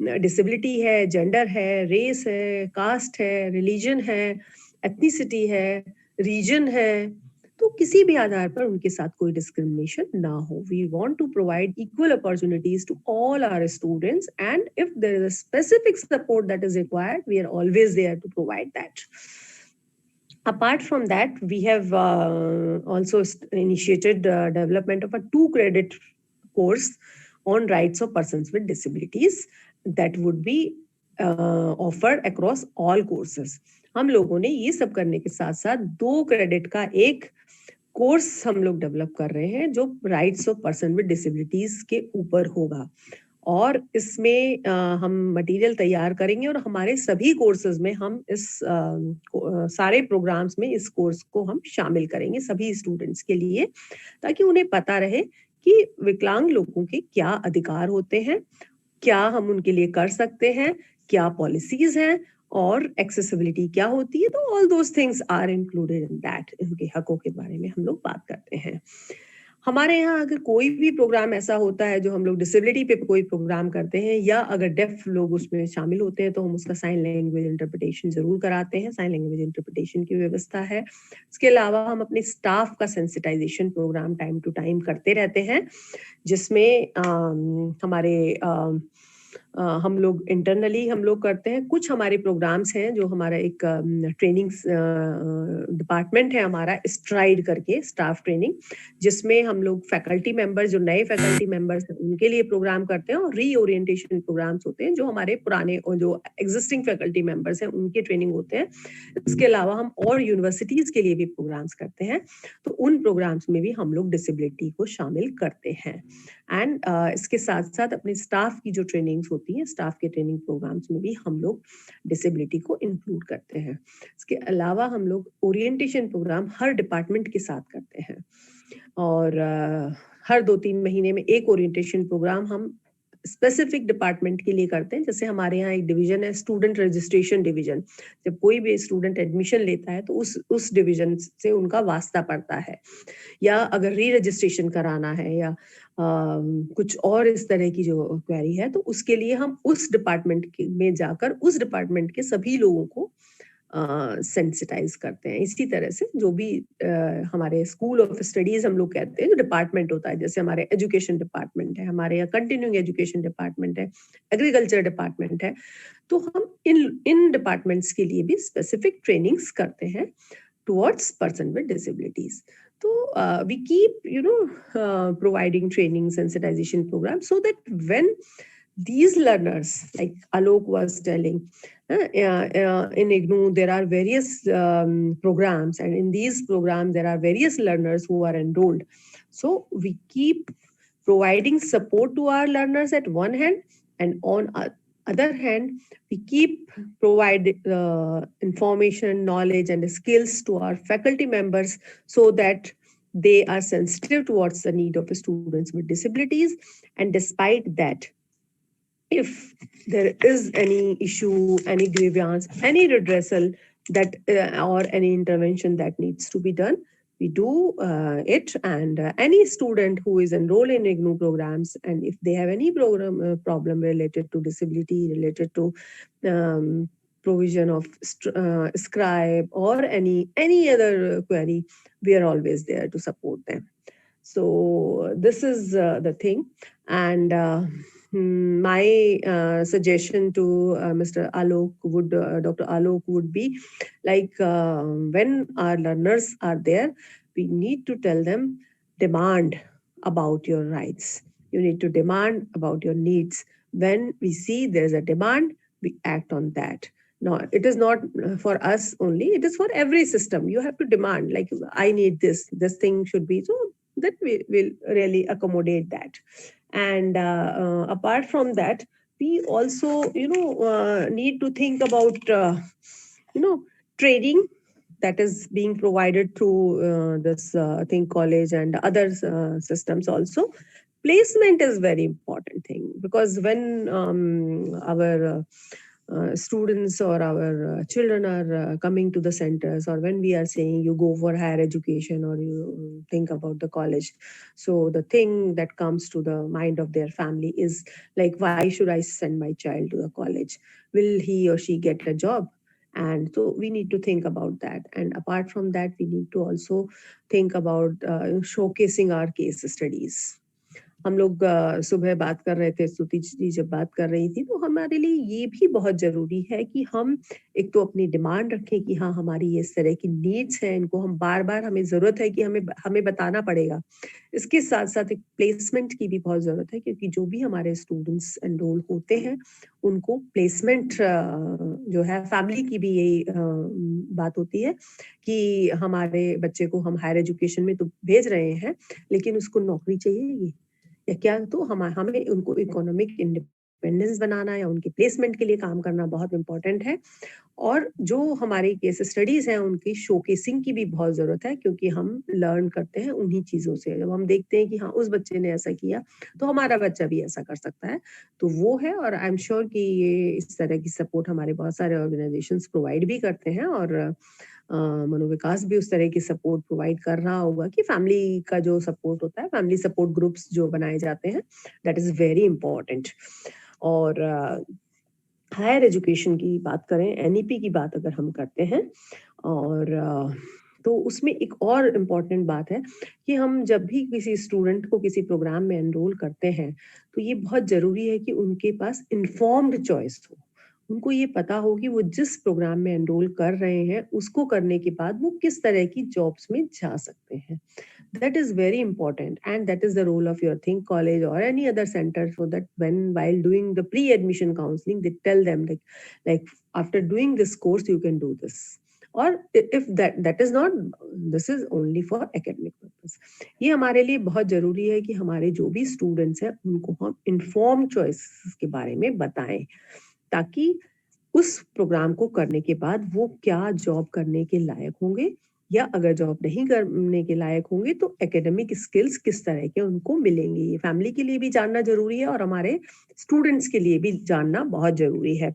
S2: डिसेबिलिटी है, जेंडर है, रेस है, कास्ट है, रिलीजन है, एथनिसिटी है, रीजन है, तो किसी भी आधार पर उनके साथ कोई डिस्क्रिमिनेशन ना हो. We want to provide equal opportunities to all our students, and if there is a specific support that is required, we are always there to provide that. Apart from that, we have also initiated development of a 2-credit course on rights of persons with disabilities that would be offered across all courses. हम लोगों ने ये सब करने के साथ साथ 2 credit का एक कोर्स हम लोग डेवलप कर रहे हैं, जो rights of person with disabilities के ऊपर होगा. और इसमें हम मटेरियल तैयार करेंगे, और हमारे सभी कोर्सेज में हम इस सारे प्रोग्राम्स में इस कोर्स को हम शामिल करेंगे सभी स्टूडेंट्स के लिए, ताकि उन्हें पता रहे कि विकलांग लोगों के क्या अधिकार होते हैं, क्या हम उनके लिए कर सकते हैं, क्या पॉलिसीज हैं, और एक्सेसिबिलिटी क्या होती है. तो all those things are included in that. इनके हकों के बारे में हम लोग बात करते हैं. हमारे यहाँ अगर कोई भी प्रोग्राम ऐसा होता है जो हम लोग डिसेबिलिटी पे कोई प्रोग्राम करते हैं, या अगर डेफ लोग उसमें शामिल होते हैं, तो हम उसका साइन लैंग्वेज इंटरप्रिटेशन जरूर कराते हैं। साइन लैंग्वेज इंटरप्रिटेशन की व्यवस्था है। इसके अलावा हम अपने स्टाफ का sensitisation programme time to time करते रहते हैं, जिसमें हमारे हम लोग इंटरनली हम लोग करते हैं। कुछ हमारे प्रोग्राम्स हैं जो हमारा एक ट्रेनिंग डिपार्टमेंट है हमारा, स्ट्राइड करके, स्टाफ ट्रेनिंग, जिसमें हम लोग फैकल्टी मेंबर, जो नए फैकल्टी मेंबर्स हैं उनके लिए प्रोग्राम करते हैं, और रीओरिएंटेशन प्रोग्राम्स होते हैं जो हमारे पुराने और जो एग्जिस्टिंग फैकल्टी मेंबर्स हैं उनके ट्रेनिंग होते हैं। इसके अलावा हम और यूनिवर्सिटीज के लिए भी प्रोग्राम्स करते हैं, तो उन प्रोग्राम्स में भी हम लोग डिसेबिलिटी को शामिल करते हैं। एंड इसके साथ साथ अपने स्टाफ की जो ट्रेनिंग्स होती हैं, स्टाफ के ट्रेनिंग प्रोग्राम्स में भी हम लोग डिसेबिलिटी को इंक्लूड करते हैं। इसके अलावा हम लोग ओरिएंटेशन प्रोग्राम हर डिपार्टमेंट के साथ करते हैं, और हर 2-3 महीने में एक ओरिएंटेशन प्रोग्राम हम स्पेसिफिक डिपार्टमेंट के लिए करते हैं। जैसे हमारे यहाँ एक डिवीजन है स्टूडेंट रजिस्ट्रेशन डिवीजन। जब कोई भी स्टूडेंट एडमिशन लेता है तो उस डिवीजन से उनका वास्ता पड़ता है, या अगर री रजिस्ट्रेशन कराना है, या कुछ और इस तरह की जो क्वेरी है, तो उसके लिए हम उस डिपार्टमेंट में जाकर उस डिपार्टमेंट के सभी लोगों को सेंसिटाइज करते हैं। इसी तरह से जो भी हमारे स्कूल ऑफ स्टडीज हम लोग कहते हैं, जो डिपार्टमेंट होता है, जैसे हमारे एजुकेशन डिपार्टमेंट है, हमारे यहाँ कंटिन्यूइंग एजुकेशन डिपार्टमेंट है, एग्रीकल्चर डिपार्टमेंट है, तो हम इन डिपार्टमेंट्स के लिए भी स्पेसिफिक ट्रेनिंग्स करते हैं towards person with disabilities. So we keep providing training sensitization programs, so that when these learners, like Alok was telling, in IGNOU there are various programs, and in these programs there are various learners who are enrolled. So we keep providing support to our learners at one hand, and on other hand we keep provide information, knowledge and skills to our faculty members, so that they are sensitive towards the need of the students with disabilities. And despite that, if there is any issue, any grievance, any redressal that or any intervention that needs to be done, we do it. And any student who is enrolled in IGNOU programs, and if they have any problem related to disability, related to provision of scribe or any other query, we are always there to support them. So this is the thing. And my suggestion to Mr. Alok would, Dr. Alok would be like, when our learners are there, we need to tell them, demand about your rights. You need to demand about your needs. When we see there's a demand, we act on that. No, it is not for us only, it is for every system. You have to demand, like, I need this thing should be, so that we will really accommodate that. And apart from that, we also need to think about training that is being provided through this Think College and other systems also. Placement is very important thing, because when our students or our children are coming to the centers, or when we are saying you go for higher education or you think about the college, so the thing that comes to the mind of their family is like, why should I send my child to the college? Will he or she get a job? And so we need to think about that. And apart from that, we need to also think about showcasing our case studies. हम लोग सुबह बात कर रहे थे, स्तुति जी जब बात कर रही थी, तो हमारे लिए ये भी बहुत जरूरी है कि हम एक तो अपनी डिमांड रखें कि हाँ, हमारी ये इस तरह की नीड्स हैं, इनको हम बार बार, हमें जरूरत है कि हमें बताना पड़ेगा। इसके साथ साथ एक प्लेसमेंट की भी बहुत जरूरत है, क्योंकि जो भी हमारे स्टूडेंट्स एनरोल होते हैं उनको प्लेसमेंट जो है, फैमिली की भी यही बात होती है कि हमारे बच्चे को हम हायर एजुकेशन में तो भेज रहे हैं, लेकिन उसको नौकरी चाहिए या क्या, तो हमें उनको इकोनॉमिक इंडिपेंडेंस बनाना या उनके प्लेसमेंट के लिए काम करना बहुत इंपॉर्टेंट है। और जो हमारी केस स्टडीज हैं उनकी शोकेसिंग की भी बहुत जरूरत है, क्योंकि हम लर्न करते हैं उन्हीं चीजों से। जब हम देखते हैं कि हाँ, उस बच्चे ने ऐसा किया तो हमारा बच्चा भी ऐसा कर सकता है, तो वो है। और आई एम श्योर कि ये इस तरह की सपोर्ट हमारे बहुत सारे ऑर्गेनाइजेशंस प्रोवाइड भी करते हैं, और मनोविकास भी उस तरह की सपोर्ट प्रोवाइड कर रहा होगा कि फैमिली का जो सपोर्ट होता है, फैमिली सपोर्ट ग्रुप्स जो बनाए जाते हैं, दैट इज वेरी इंपॉर्टेंट। और हायर एजुकेशन की बात करें, एनईपी की बात अगर हम करते हैं, और तो उसमें एक और इम्पॉर्टेंट बात है कि हम जब भी किसी स्टूडेंट को किसी प्रोग्राम में एनरोल करते हैं, तो ये बहुत जरूरी है कि उनके पास इन्फॉर्म्ड चॉइस हो। उनको ये पता हो कि वो जिस प्रोग्राम में एनरोल कर रहे हैं, उसको करने के बाद वो किस तरह की जॉब्स में जा सकते हैं। That is very important, and that is the role of your Think College or any other center, so that while doing the pre-admission counseling, they tell them like after doing this course you can do this, or if that is not, this is only for academic purpose. ये हमारे लिए बहुत जरूरी है कि हमारे जो भी स्टूडेंट्स हैं उनको हम इन्फॉर्म चॉइसेस के बारे में बताएं, ताकि उस प्रोग्राम को करने के बाद वो क्या जॉब करने के लायक होंगे, या अगर जॉब नहीं करने के लायक होंगे तो एकेडमिक स्किल्स किस तरह के उनको मिलेंगे। ये फैमिली के लिए भी जानना जरूरी है और हमारे स्टूडेंट्स के लिए भी जानना बहुत जरूरी है।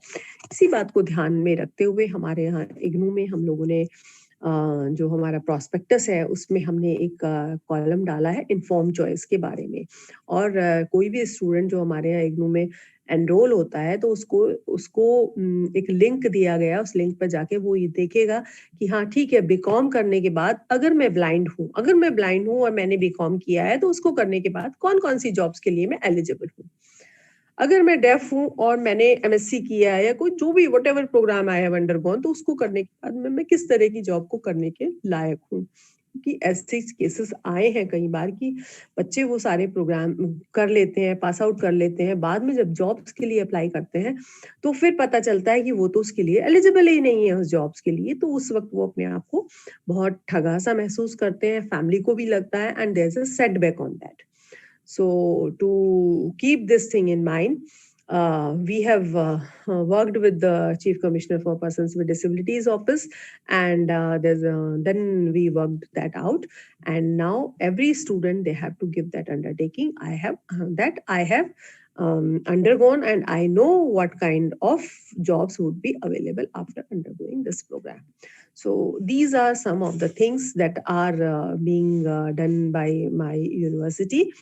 S2: इसी बात को ध्यान में रखते हुए हमारे यहाँ इग्नू में हम लोगों ने जो हमारा प्रॉस्पेक्टस है उसमें हमने एक कॉलम डाला है इन्फॉर्म चॉइस के बारे में। और कोई भी स्टूडेंट जो हमारे यहाँ इग्नू में एनरोल होता है तो उसको एक लिंक दिया गया, उस लिंक पर जाके वो ये देखेगा कि हाँ ठीक है, बीकॉम करने के बाद अगर मैं ब्लाइंड हूँ और मैंने बीकॉम किया है, तो उसको करने के बाद कौन कौन सी जॉब्स के लिए मैं एलिजिबल हूँ। अगर मैं डेफ हूँ और मैंने एमएससी किया है या कोई जो भी whatever programme I have undergone, तो उसको करने के बाद मैं किस तरह की जॉब को करने के लायक हूँ। क्योंकि ऐसे केसेस आए हैं कई बार कि बच्चे वो सारे प्रोग्राम कर लेते हैं, पास आउट कर लेते हैं, बाद में जब जॉब्स के लिए अप्लाई करते हैं तो फिर पता चलता है कि वो तो उसके लिए एलिजिबल ही नहीं है उस जॉब्स के लिए। तो उस वक्त वो अपने आप को बहुत ठगा सा महसूस करते हैं, फैमिली को भी लगता है, and there is a setback on that. So to keep this thing in mind, we have worked with the Chief Commissioner for Persons with Disabilities Office, and then we worked that out. And now every student, they have to give that undertaking. I have undergone, and I know what kind of jobs would be available after undergoing this program. So these are some of the things that are being done by my university,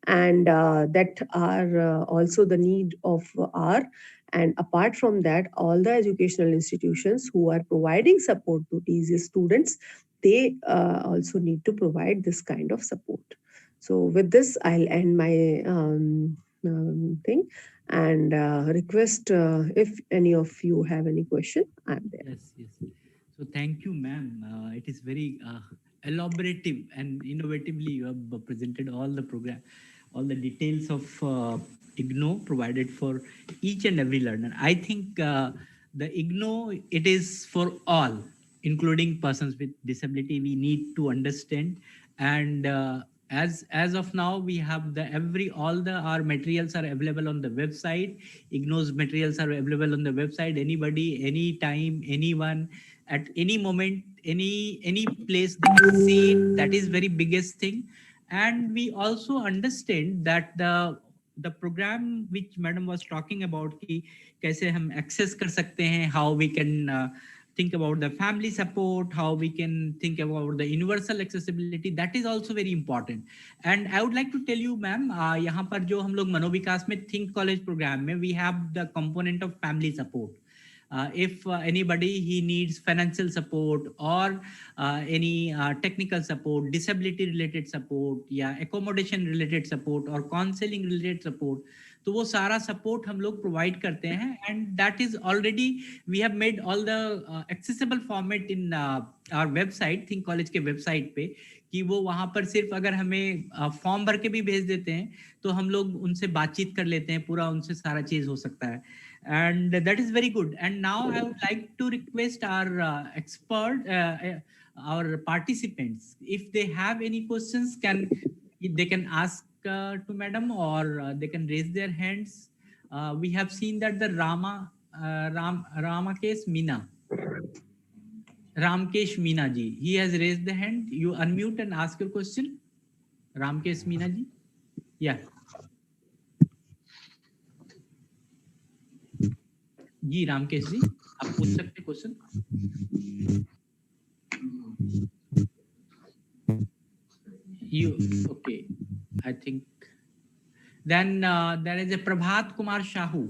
S2: and that are also the need of our. And apart from that, all the educational institutions who are providing support to these students, they also need to provide this kind of support. So with this, I'll end my thing, and request if any of you have any question, I'm there.
S1: Yes. So thank you, ma'am. It is very elaborative and innovatively you have presented all the program, all the details of IGNOU provided for each and every learner. I think the IGNOU, it is for all, including persons with disability. We need to understand, and as of now, we have our materials are available on the website. IGNOU's materials are available on the website. Anybody, anytime, anyone, at any moment, any place they can see it. That is very biggest thing. And we also understand that the program which madam was talking about, कि कैसे हम access कर सकते हैं, how we can think about the family support, how we can think about the universal accessibility, that is also very important. And I would like to tell you ma'am, यहाँ पर जो हम लोग मनोविकास में Think College program में we have the component of family support. If anybody he needs financial support or any technical support, disability related support या accommodation related support और counseling related support, तो वो सारा सपोर्ट हम लोग प्रोवाइड करते हैं. And that is already we have made all the accessible format in our website, think college के वेबसाइट पे, कि वो वहाँ पर सिर्फ अगर हमें फॉर्म भर के भी भेज देते हैं तो हम लोग उनसे बातचीत कर लेते हैं, पूरा उनसे सारा चीज़ हो सकता है. And that is very good. And now I would like to request our our participants, if they have any questions, they can ask to madam, or they can raise their hands. We have seen that the Ramakesh Meena ji, he has raised the hand. You unmute and ask your question. Ramkesh Meena ji, yeah. जी रामकेश जी, आप पूछ सकते question. You okay? I think then there is a Prabhat Kumar Shahu.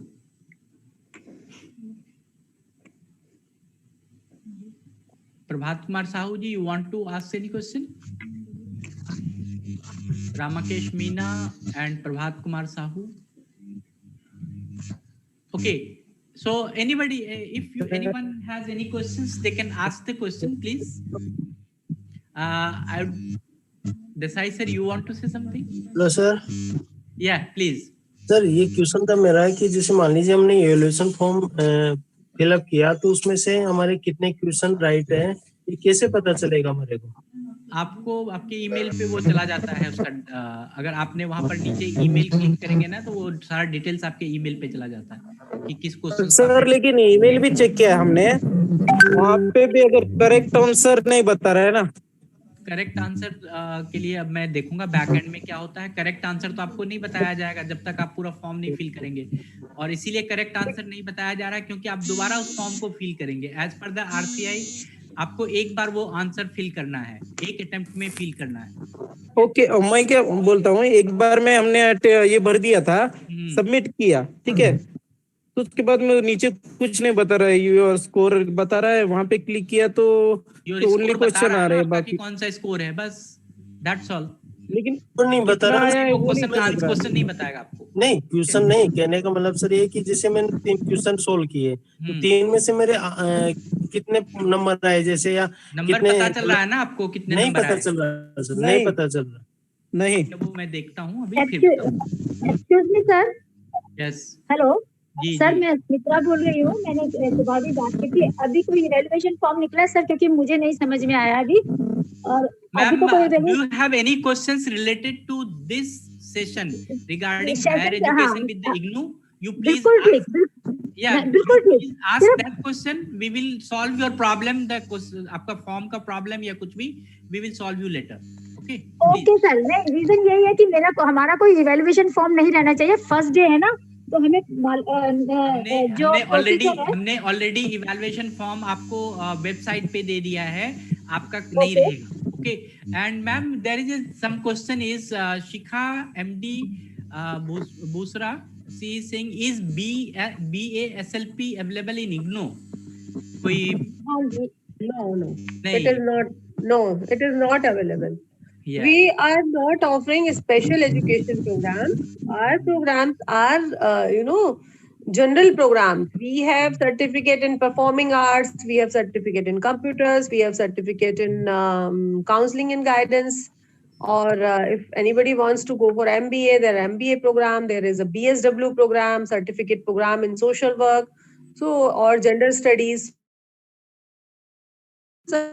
S1: Prabhat Kumar Sahu ji, you want to ask any question? Ramakesh Meena and Prabhat Kumar Sahu. Okay, so anybody, if anyone has any questions, they can ask the question, please. I Desai sir, you want to say something?
S3: Hello sir.
S1: Yeah, please.
S3: Sir ये question था मेरा कि जैसे मान लीजिए हमने evaluation form fill up किया तो उसमें से हमारे कितने क्वेश्चन राइट है, ये कैसे पता चलेगा हमारे को?
S1: आपको आपके ईमेल पे वो चला जाता है उसका, अगर आपने वहां पर नीचे ईमेल क्लिक करेंगे ना तो वो सारा डिटेल्स आपके ईमेल पे चला जाता है कि किस क्वेश्चन
S4: सर लेकिन ईमेल भी चेक किया हमने, वहाँ पे भी अगर करेक्ट आंसर नहीं बता रहा है ना।
S1: करेक्ट आंसर के लिए अब मैं देखूंगा बैकएंड में क्या होता है। करेक्ट आंसर तो आपको नहीं बताया जाएगा जब तक आप पूरा फॉर्म नहीं फिल करेंगे, और इसीलिए करेक्ट आंसर नहीं बताया जा रहा है क्योंकि आप दोबारा उस फॉर्म को फिल करेंगे। एज पर द आरसीआई आपको एक बार वो आंसर फिल करना है, एक अटेम्प्ट में फिल करना है।
S4: ओके, मैं क्या बोलता हूँ, एक बार में हमने ये भर दिया था, सबमिट किया, ठीक है, तो उसके बाद में नीचे कुछ नहीं बता रहा है, योर स्कोर बता रहा है, वहां पे क्लिक किया तो ओनली क्वेश्चन आ रहे हैं, बाकी
S1: कौन सा स्कोर है, बस दैट्स ऑल।
S4: लेकिन
S3: नहीं बता रहा
S4: आया है वो
S1: क्वेश्चन
S4: नहीं
S1: का
S4: बता रहा।
S1: क्वेश्चन नहीं बताएगा आपको।
S3: नहीं, क्वेश्चन नहीं, कहने का मतलब सर ये कि जैसे मैंने 3 क्वेश्चन सोल्व किए तो 3 में से मेरे कितने नंबर आए, जैसे या
S1: नंबर
S3: कितने
S1: पता चल रहा है ना आपको, कितने
S3: नहीं
S1: नंबर
S3: पता
S1: आए?
S3: चल रहा सर,
S4: नहीं।
S3: नहीं पता चल रहा।
S4: नहीं,
S1: वो मैं देखता हूँ अभी, फिर बताऊँ।
S5: Excuse me sir.
S1: Yes
S5: hello
S1: जी
S5: सर,
S1: जी।
S5: मैं स्मित्रा बोल रही हूँ। मैंने सुबह भी बात की थी। अभी कोई इवैल्यूएशन फॉर्म निकला है सर? क्योंकि मुझे नहीं समझ में आया अभी, और अभी
S1: मैम,
S5: तो कोई
S1: do you have any questions related to this session regarding higher education with the IGNOU? You please
S5: बिल्कुल ठीक, बिल्कुल ठीक।
S1: ask that question, we will solve your problem, the question आपका फॉर्म का प्रॉब्लम या कुछ भी, we will solve you later. Okay,
S5: okay sir, नहीं, रीजन यही है कि हमारा कोई इवैल्यूएशन फॉर्म नहीं रहना चाहिए। फर्स्ट डे है ना, तो हमें जो
S1: हमने ऑलरेडी इवैल्यूएशन फॉर्म आपको वेबसाइट पे दे दिया है, आपका नहीं रहेगा। Okay, and ma'am there is some question is Shikha MD Bushra, she is saying is BASLP available in IGNOU? कोई
S2: No,
S1: नहीं,
S2: it is not. No, it is not available.
S1: yeah.
S2: We are not offering special education programs. Our programs are, general programs. We have certificate in performing arts. We have certificate in computers. We have certificate in counseling and guidance. Or if anybody wants to go for MBA, there are MBA program. There is a BSW program, certificate program in social work. So, or gender studies. So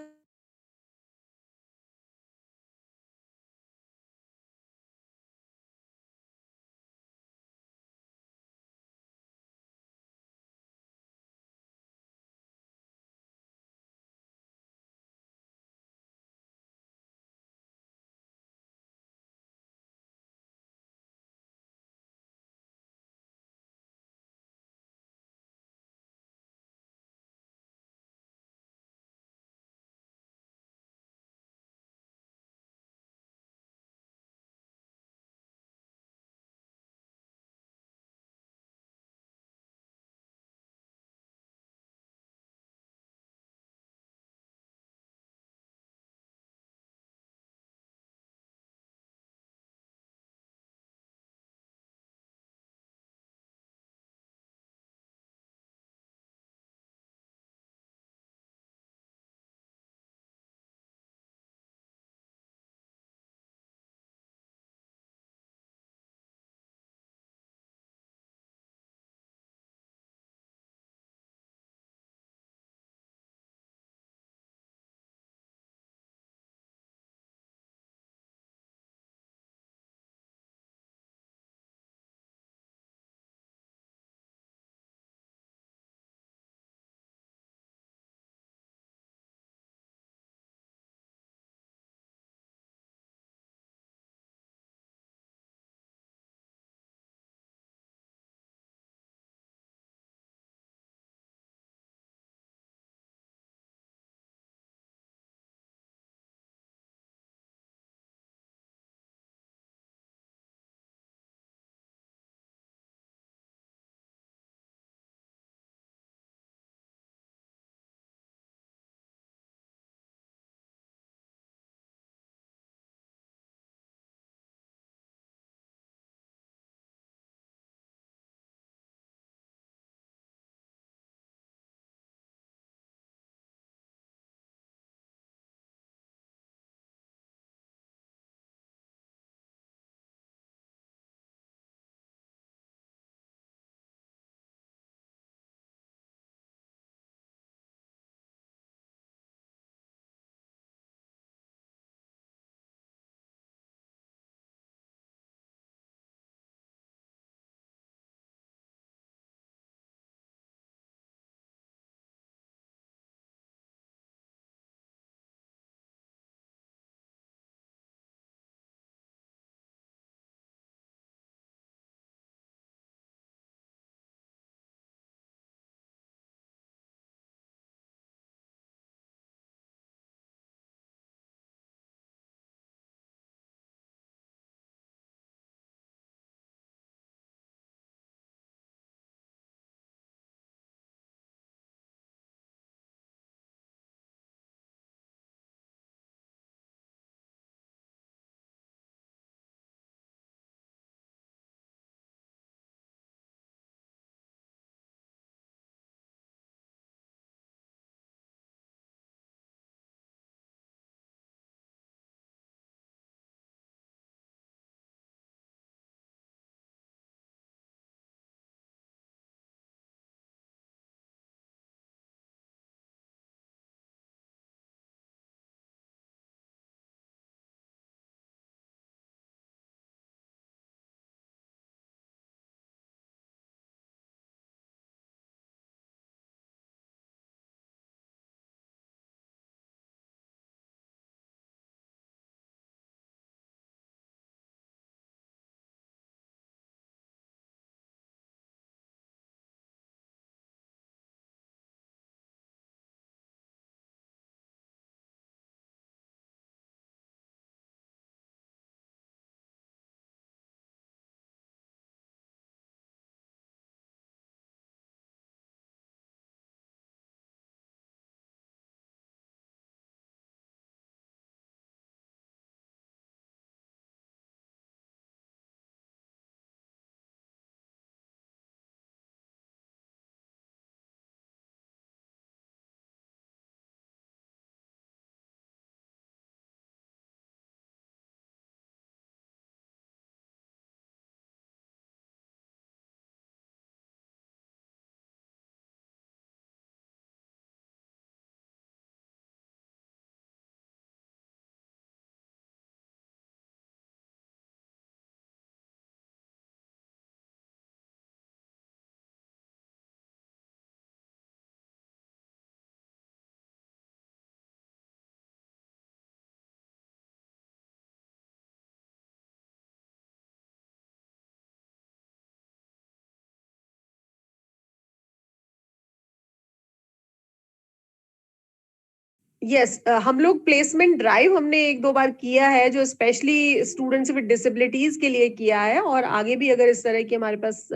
S2: yes हम लोग placement drive हमने 1-2 बार किया है जो specially students with disabilities के लिए किया है, और आगे भी अगर इस तरह की हमारे पास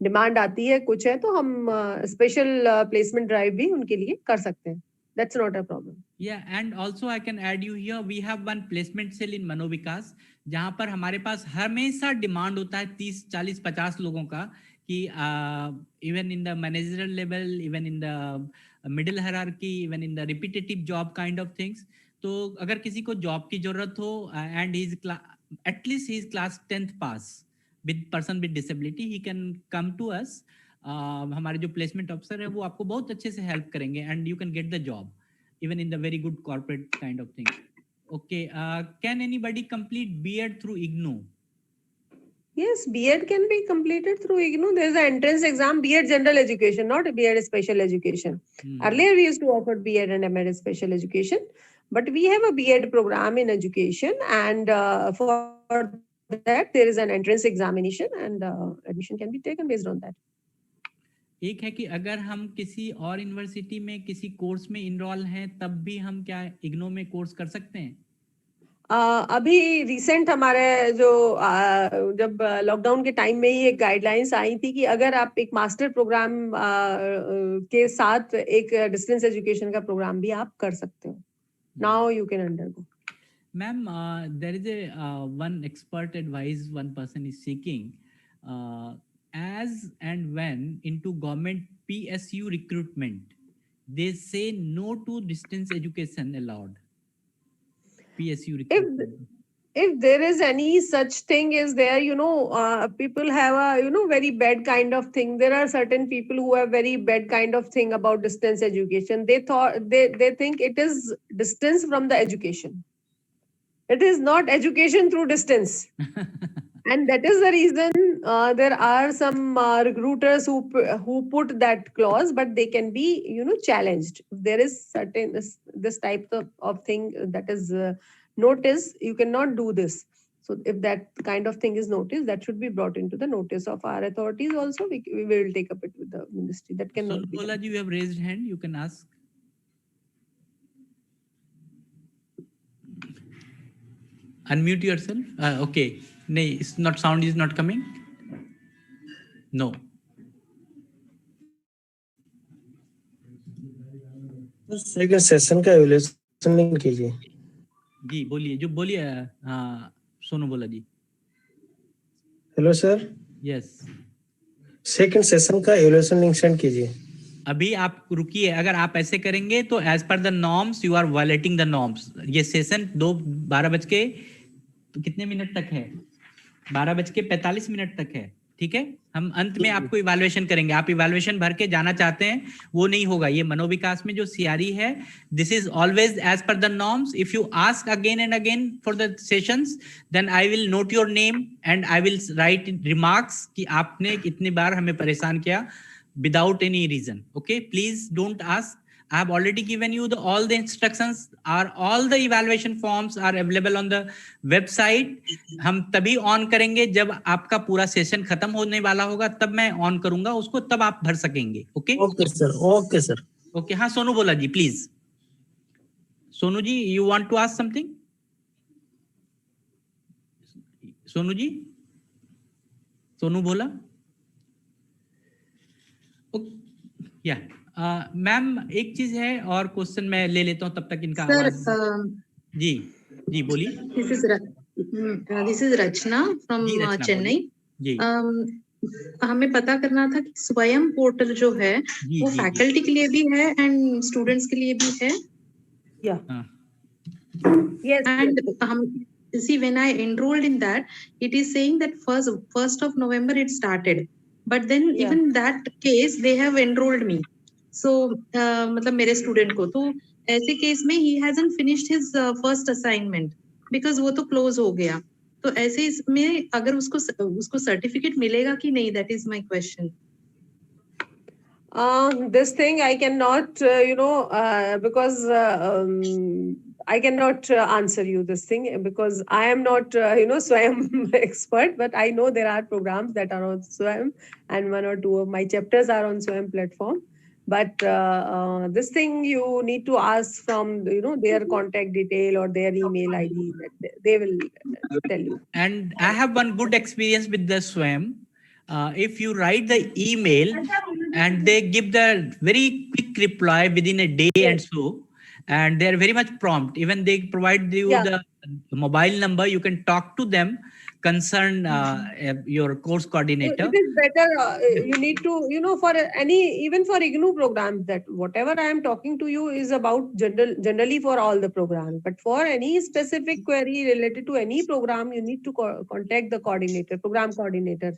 S2: डिमांड आती है कुछ है तो हम स्पेशल प्लेसमेंट ड्राइव भी उनके लिए कर सकते हैं. That's not a problem.
S1: Yeah, and also I can add you here. We have one placement cell in Manovikas, जहाँ पर हमारे पास हमेशा डिमांड होता है 30, 40, 50 लोगों का कि even in the managerial level, even in the middle hierarchy, even in the repetitive job kind of things. तो अगर किसी को जॉब की जरूरत हो and he is at least he is class 10th pass with person with disability, he can come to us. हमारे जो placement officer है वो आपको बहुत अच्छे से हेल्प करेंगे and you can get the job even in the very good corporate kind of thing. Okay, can anybody complete B.Ed through IGNOU?
S2: Yes, B.Ed can be completed through IGNOU. There is an entrance exam, B.Ed General Education, not B.Ed Special Education. Earlier, we used to offer B.Ed and M.Ed Special Education, but we have a B.Ed program in education, and for that, there is an entrance examination, and admission can be taken based on that.
S1: एक है कि अगर हम किसी और university में किसी course में इनरोल हैं तब भी हम क्या इग्नो में कोर्स कर सकते हैं?
S2: अभी रिसेंट हमारे जो जब लॉकडाउन के टाइम में ही एक गाइडलाइंस आई थी कि अगर आप एक मास्टर प्रोग्राम के साथ एक डिस्टेंस एजुकेशन का प्रोग्राम भी आप कर सकते हो. Now you can undergo.
S1: Ma'am, there is a one expert advice one person is seeking as and when into government PSU recruitment, they say no to distance education allowed. PSU recruitment.
S2: If there is any such thing is there, people have a, very bad kind of thing. There are certain people who have very bad kind of thing about distance education. They think it is distance from the education. It is not education through distance. And that is the reason there are some recruiters who put that clause, but they can be, challenged. If there is certain this type of thing that is noticed, you cannot do this. So if that kind of thing is noticed, that should be brought into the notice of our authorities. Also, we will take up it with the ministry. That cannot be.
S1: Bolaji, you have raised hand. You can ask. Unmute yourself. Okay. No, it's not, sound is not coming. No.
S3: Second session का evaluation कीजिए.
S1: जी बोलिए, जो बोलिए. सोनू बोला जी.
S3: Hello sir.
S1: Yes.
S3: Second session का evaluation link send कीजिए.
S1: अभी आप रुकिए. अगर आप ऐसे करेंगे तो as per the norms you are violating the norms. ये सेशन 12 बज के कितने मिनट तक है? 12:45 तक है. ठीक है, हम अंत में आपको इवैल्यूएशन करेंगे. आप इवैल्यूएशन भर के जाना चाहते हैं, वो नहीं होगा. ये मनोविकास में जो सीआरई है, this is always as per the norms. If you ask again and again for the sessions, then I will note your name and I will write remarks कि आपने इतनी बार हमें परेशान किया without any reason. Okay, please don't ask. I have already given you all the instructions. All the evaluation forms are available on the website. हम तभी on करेंगे जब आपका पूरा सेशन खत्म होने वाला होगा, तब मैं ऑन करूंगा उसको, तब आप भर सकेंगे. Okay
S3: okay sir. Okay sir.
S1: Okay. हाँ, सोनू बोला जी, please. Sonu ji, you want to ask something? Sonu ji, Sonu बोला. या मैम, एक चीज है और क्वेश्चन मैं ले लेता हूँ तब तक इनका आवाज. जी बोलिए.
S6: This is Rachna from Chennai.
S1: जी.
S6: हमें पता करना था कि स्वयं पोर्टल जो है वो फैकल्टी के लिए भी है एंड स्टूडेंट्स के लिए भी है.
S2: Yes.
S6: And see, when I enrolled in that, it is saying that 1st of November it started. But then even that case they have enrolled me. So मतलब मेरे स्टूडेंट को तो ऐसे केस में he hasn't finished his first assignment because वो तो close हो गया. तो ऐसे इसमें अगर उसको सर्टिफिकेट मिलेगा कि नहीं, that is my question.
S2: This thing I cannot, because I cannot answer you this thing because I am not, Swayam expert, but I know there are programs that are on Swayam and 1 or 2 of my chapters are on Swayam platform. But this thing you need to ask from their contact detail or their email ID. That they will tell you.
S1: And I have one good experience with the SWAYAM. If you write the email and they give the very quick reply within a day and so, and they're very much prompt. Even they provide you
S2: Yeah.
S1: the mobile number, you can talk to them, concern your course
S2: So
S1: coordinator.
S2: it is better. You need to, for even for IGNOU programs, that whatever I am talking to you is about generally for all the programs. But for any specific query related to any program, you need to contact the coordinator, program coordinator.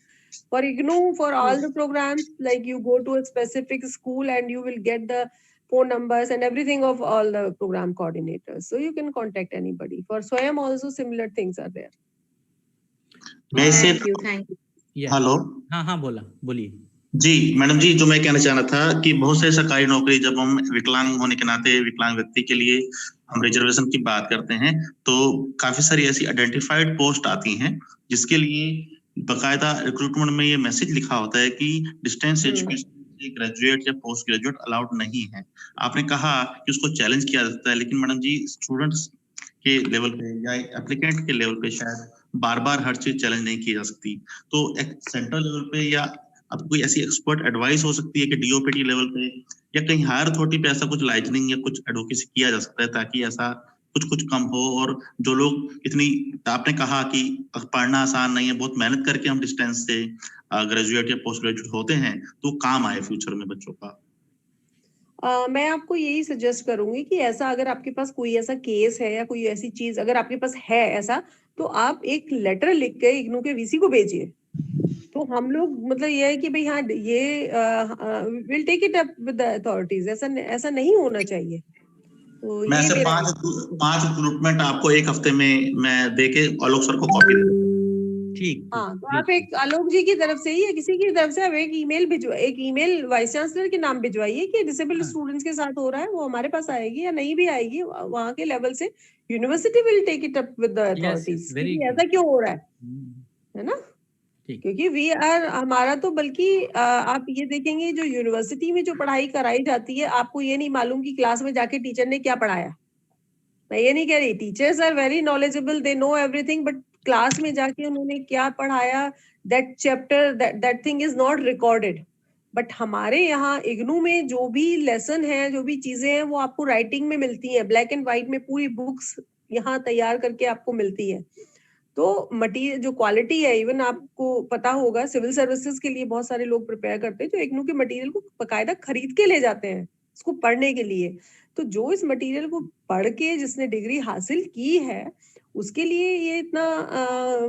S2: For IGNOU, for all the programs, like you go to a specific school and you will get the phone numbers and everything of all the program coordinators. So you can contact anybody. For SWAYAM also similar things are there.
S7: मैं इसे
S6: Thank you.
S1: Yeah.
S7: Hello
S1: हाँ बोलिए
S7: जी madam जी, जो मैं कहना चाह रहा था कि बहुत से सरकारी नौकरी जब हम विकलांग होने के नाते विकलांग व्यक्ति के लिए हम रिजर्वेशन की बात करते हैं तो काफी सारी ऐसी आइडेंटिफाइड पोस्ट आती हैं जिसके लिए बकायदा रिक्रूटमेंट में ये मैसेज लिखा होता है कि डिस्टेंस एजुकेशन ग्रेजुएट या पोस्ट ग्रेजुएट अलाउड नहीं है। आपने कहा कि उसको चैलेंज किया जाता है, लेकिन मैडम जी स्टूडेंट्स के लेवल पे या एप्लीकेंट के लेवल पे शायद बार बार हर चीज चैलेंज नहीं की जा सकती। तो एक सेंट्रल लेवल पे या आपको कोई ऐसी एक्सपर्ट एडवाइस हो सकती है कि डीओपीटी लेवल पे या कहीं हायर अथॉरिटी पे ऐसा कुछ लाइटनिंग या कुछ एडवोकेसी किया जा सकता है ताकि ऐसा कुछ कम हो, और जो लोग इतनी, आपने कहा कि पढ़ना आसान नहीं है, बहुत मेहनत करके हम डिस्टेंस से ग्रेजुएट या पोस्ट ग्रेजुएट होते हैं तो काम आए फ्यूचर में बच्चों का।
S2: मैं आपको यही सजेस्ट करूंगी कि ऐसा अगर आपके पास कोई ऐसा केस है या कोई ऐसी चीज अगर आपके पास है ऐसा, तो आप एक लेटर लिख के इग्नू के वीसी को भेजिए। तो हम लोग मतलब ये है कि भाई हाँ ये will take it up with the authorities. ऐसा नहीं होना चाहिए। तो
S7: मैं
S2: ये
S7: से
S2: मेरा
S7: 5 रिक्रूटमेंट आपको एक हफ्ते में मैं देके आलोक सर को कॉपी दे दूं।
S1: ठीक।
S2: हाँ, तो आप एक आलोक जी की तरफ से ही या किसी की तरफ से आप एक ईमेल वाइस चांसलर के नाम भिजवाइए कि डिसेबल्ड स्टूडेंट्स के साथ हो रहा है, वो हमारे पास आएगी या नहीं भी आएगी, वहाँ के लेवल से university will take it up with the authorities. ऐसा क्यों हो रहा है ना? क्योंकि हमारा तो बल्कि आप ये देखेंगे जो यूनिवर्सिटी में जो पढ़ाई कराई जाती है, आपको ये नहीं मालूम कि क्लास में जाके टीचर ने क्या पढ़ाया। मैं ये नहीं कह रही, teachers are very knowledgeable, they know everything, but class में जाके उन्होंने क्या पढ़ाया, that chapter that thing is not recorded. But हमारे यहाँ इग्नू में जो भी लेसन है, जो भी चीजें हैं, वो आपको राइटिंग में मिलती है, ब्लैक एंड व्हाइट में पूरी बुक्स यहाँ तैयार करके आपको मिलती है। तो मटीरियल जो क्वालिटी है, इवन आपको पता होगा सिविल सर्विसेज के लिए बहुत सारे लोग प्रिपेयर करते हैं जो इग्नू के मटेरियल को बकायदा खरीद के ले जाते हैं इसको पढ़ने के लिए। तो जो इस मटेरियल को पढ़ के जिसने डिग्री हासिल की है, उसके लिए ये इतना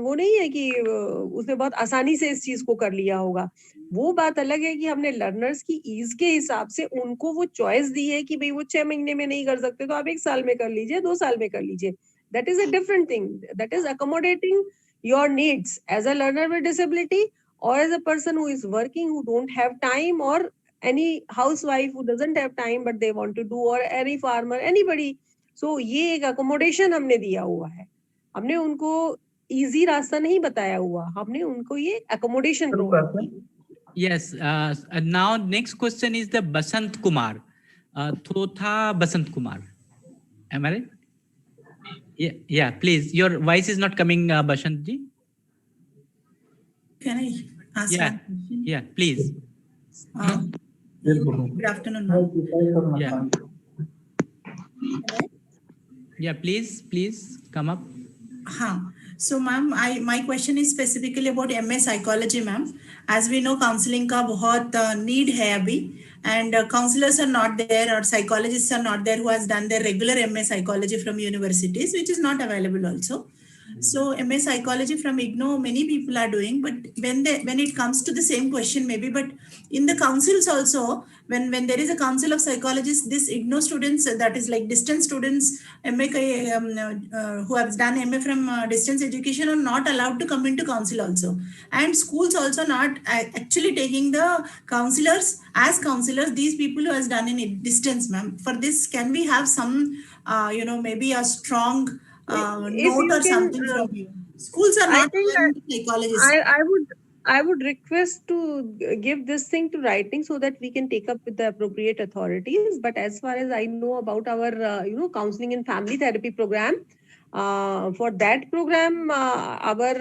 S2: वो नहीं है कि उसने बहुत आसानी से इस चीज को कर लिया होगा। वो बात अलग है कि हमने लर्नर्स की ईज के हिसाब से उनको वो चॉइस दी है कि भाई वो 6 महीने में नहीं कर सकते तो आप 1 साल में कर लीजिए, 2 साल में कर लीजिए। That is a different thing. That is accommodating your needs as a learner with disability or as a person who is working, who don't have time, or any housewife who doesn't have time but they want to do, or any farmer, anybody. So ये एक accommodation हमने दिया हुआ है। हमने उनको easy रास्ता नहीं बताया हुआ, हमने उनको ये accommodation provide की।
S1: Yes. Now next question is the Basant Kumar. Thotha Basant Kumar. Am I right? Yeah, please. Your voice is not coming, Basant ji.
S8: Can I ask one question?
S1: Yeah, please.
S8: Good afternoon, ma'am.
S1: Yeah, please come up.
S8: So ma'am, my question is specifically about MA psychology, ma'am. As we know, counseling का बहुत need है अभी, and counselors are not there or psychologists are not there who has done their regular MA psychology from universities, which is not available also. So MA psychology from IGNOU many people are doing, but when it comes to the same question maybe, but in the councils also, when there is a council of psychologists, this IGNOU students, that is like distance students, MA who have done MA from distance education are not allowed to come into council also, and schools also not actually taking the counselors as counselors, these people who has done in distance, ma'am. For this, can we have some maybe a strong note or something from you? Schools are not psychologists.
S2: I would request to give this thing to writing so that we can take up with the appropriate authorities. But as far as I know about our, counseling and family therapy program, for that program, our,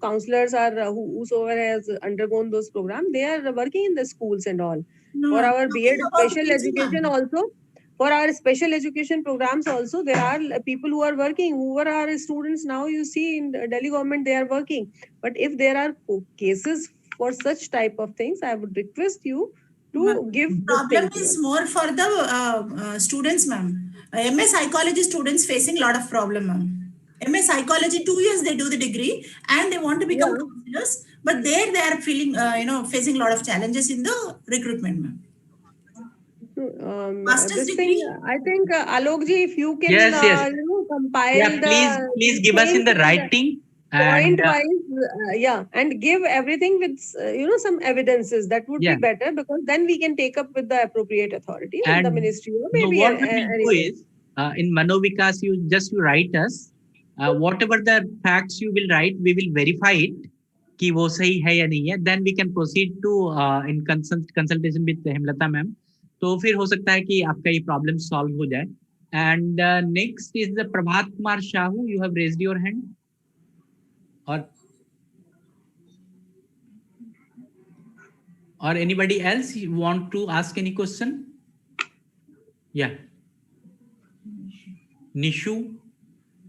S2: counselors are whosoever has undergone those programs, they are working in the schools and all.
S8: No,
S2: For
S8: I'm
S2: our
S8: talking
S2: B.Ed
S8: about
S2: special
S8: PG,
S2: education
S8: ma'am.
S2: also, for our special education programs also, there are people who are working, who are our students now. You see in the Delhi government, they are working. But if there are cases for such type of things, I would request you to give this
S8: Problem
S2: thing to
S8: is
S2: us.
S8: more for the students, ma'am. MA psychology students facing a lot of problem, ma'am. MA psychology 2 years they do the degree and they want to become
S2: Yeah.
S8: counselors, but there they are feeling facing a lot of challenges in the recruitment, ma'am. Master's
S2: This thing,
S8: degree.
S2: I think, Alok ji, if you can,
S1: Yes, yes.
S2: compile
S1: Yeah, please give us in the
S2: things
S1: writing
S2: point
S1: and
S2: wise, and give everything with, some evidences. That would be
S1: yeah.
S2: better, because then we can take up with the appropriate authority in the
S1: And
S2: ministry or
S1: no,
S2: maybe
S1: what we will do
S2: anywhere.
S1: is in Manovikas, you write us whatever the facts you will write, we will verify it कि वो सही है या नहीं है. Then we can proceed to in consultation with Hemlata ma'am. तो फिर हो सकता है कि आपका ये problem solve हो जाए. And next is the Prabhat Kumar Shahu. You have raised your hand. Or anybody else you want to ask any question? Yeah. Nishu.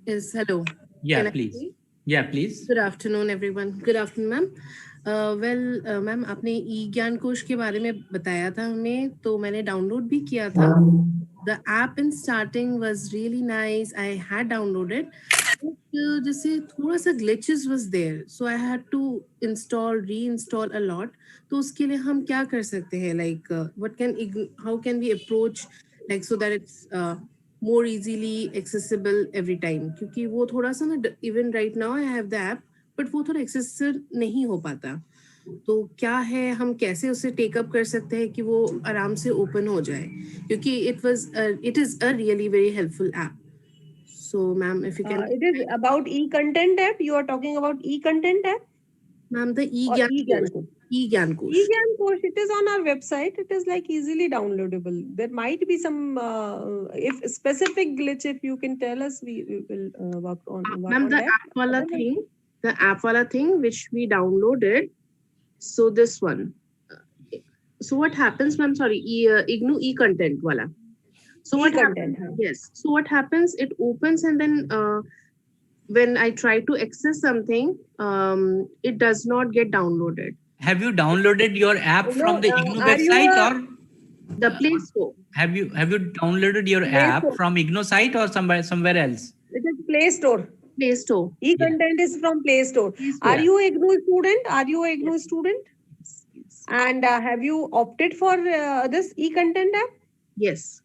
S9: Yes, hello.
S1: Yeah,
S9: Can I
S1: please.
S9: speak?
S1: Yeah, please.
S9: Good afternoon, everyone. Good afternoon, ma'am. Ma'am आपने ई ज्ञान कोश के बारे में बताया था हमें, तो मैंने डाउनलोड भी किया था. The app in starting was really nice. I had downloaded. जैसे थोड़ा सा glitches was there, so I had to reinstall a lot. तो उसके लिए हम क्या कर सकते हैं? Like, how can we approach, like, so that it's more easily accessible every time? क्योंकि वो थोड़ा सा ना, even right now I have the app, but वो थोड़ा accessible नहीं हो पाता. तो क्या है, हम कैसे उसे टेक अप कर सकते हैं कि वो आराम से ओपन हो जाए, क्योंकि it is a really very helpful app. So ma'am, if you can.
S2: It is about e-content app. You are talking about e-content app?
S9: Ma'am, the
S2: Or
S9: e-Gyan Kosh. E-Gyan Kosh.
S2: E-Gyan Kosh, it is on our website. It is like easily downloadable. There might be some, if specific glitch, if you can tell us, we will work on
S9: Ma'am, the app wala thing which we downloaded. So this one. So what happens, ma'am? Sorry, IGNOU e-content wala. So what happens? Yes. So what happens? It opens and then when I try to access something, it does not get downloaded.
S1: Have you downloaded your app from the IGNOU website or
S9: the Play Store?
S1: Have you downloaded your app from IGNOU site or somewhere else?
S2: It is Play Store.
S9: Play Store.
S2: E-content is from Play Store. Are you a IGNOU student? Are you a IGNOU student? And have you opted for this e-content app?
S9: Yes.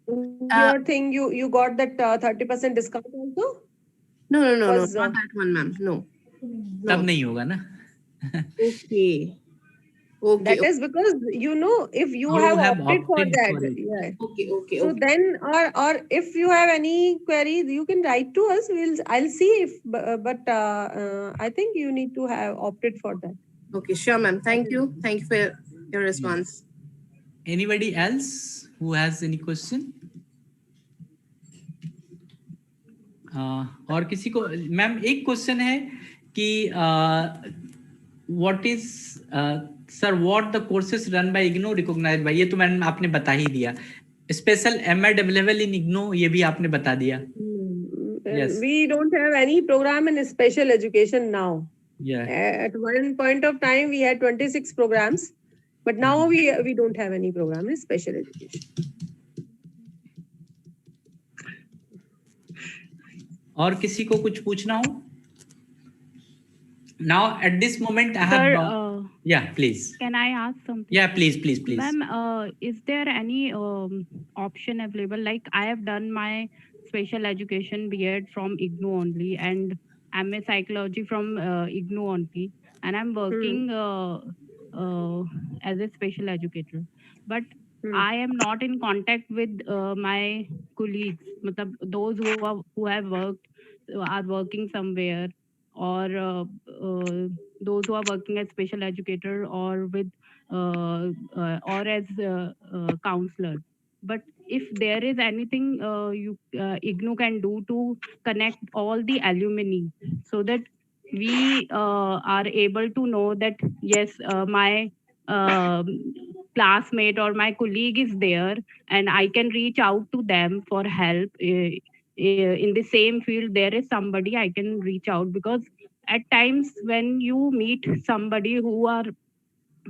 S2: Your thing, you got that 30% discount also?
S9: No, not that one, ma'am. No.
S1: तब नहीं होगा ना.
S9: Okay.
S2: That is because, if you have opted for that. Yeah.
S9: Okay.
S2: So then, or if you have any queries, you can write to us. I'll see if, but I think you need to have opted for that.
S9: Okay, sure, ma'am. Thank you. Thank you for your response.
S1: Anybody else who has any question? और किसी को, ma'am एक question है कि what the courses run by IGNOU recognized by, ये तो ma'am आपने बता ही दिया. Special MA available in IGNOU, ये भी आपने बता दिया. Yes.
S2: We don't have any program in special education now.
S1: Yeah.
S2: At one point of time, we had 26 programs, but now we don't have any program in special education.
S1: और किसी को कुछ पूछना हो? Now at this moment I have.
S10: Sir,
S1: yeah, please.
S10: Can I ask something?
S1: Yeah, please.
S10: Ma'am, is there any option available? Like I have done my special education B.Ed from IGNOU only and MA psychology from IGNOU only, and I'm working as a special educator. But I am not in contact with my colleagues, those who have worked, are working somewhere, or those who are working as special educator or with or as counselor. But if there is anything IGNOU can do to connect all the alumni, so that we are able to know that yes, my classmate or my colleague is there, and I can reach out to them for help. In the same field, there is somebody I can reach out, because at times when you meet somebody who are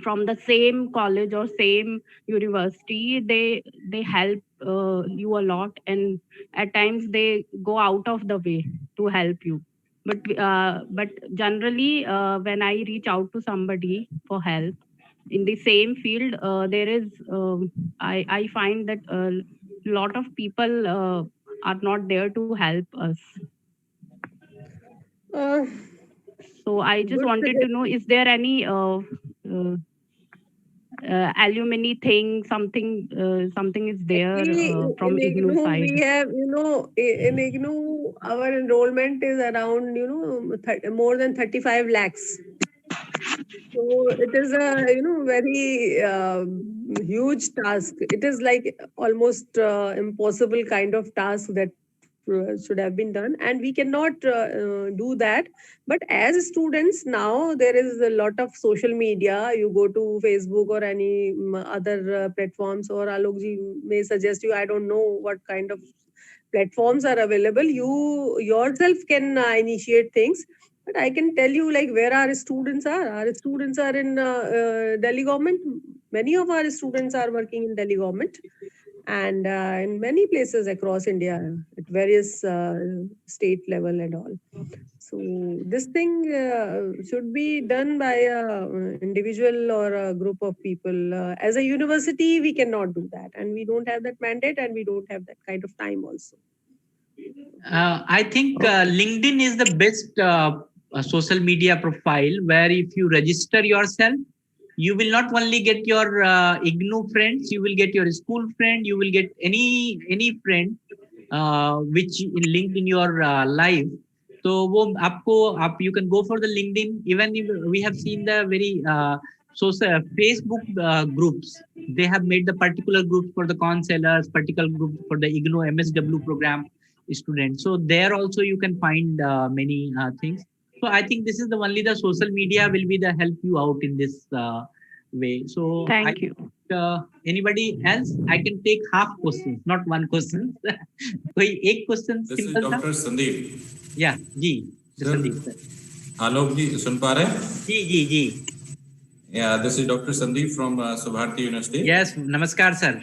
S10: from the same college or same university, they help you a lot, and at times they go out of the way to help you. But generally, when I reach out to somebody for help in the same field, there is I find that a lot of people are not there to help us.
S2: Uh,
S10: So I just
S2: Good
S10: wanted to know, is there any alumni thing, something is there from
S2: in
S10: IGNOU
S2: IGNOU,
S10: side?
S2: we have, in IGNOU, our enrollment is around, more than 35 lakhs. So it is a, very huge task. It is like almost impossible kind of task that should have been done, and we cannot do that. But as students now, there is a lot of social media. You go to Facebook or any other platforms, or Alok ji may suggest you. I don't know what kind of platforms are available. You yourself can initiate things. But I can tell you, like, where our students are. Our students are in Delhi government. Many of our students are working in Delhi government, and in many places across India at various state level and all. So this thing should be done by a individual or a group of people. As a university, we cannot do that, and we don't have that mandate, and we don't have that kind of time also.
S1: I think LinkedIn is the best social media profile, where if you register yourself, you will not only get your IGNOU friends, you will get your school friend, you will get any friend which linked in your life. So वो आपको you can go for the LinkedIn. Even if we have seen the very social Facebook groups, they have made the particular groups for the counselors, particular group for the IGNOU MSW program students. So there also you can find many things. So I think this is only the social media will be the help you out in this way. So
S10: Thank you.
S1: Anybody else? I can take half questions, not one question. कोई एक question
S11: This is
S1: simple था?
S11: Dr. Sandeep.
S1: Yeah, जी, Sandeep sir.
S11: आलोक जी सुन पा रहे हैं?
S1: जी.
S11: Yeah, this is Dr. Sandeep from Subharti University.
S1: Yes, नमस्कार sir.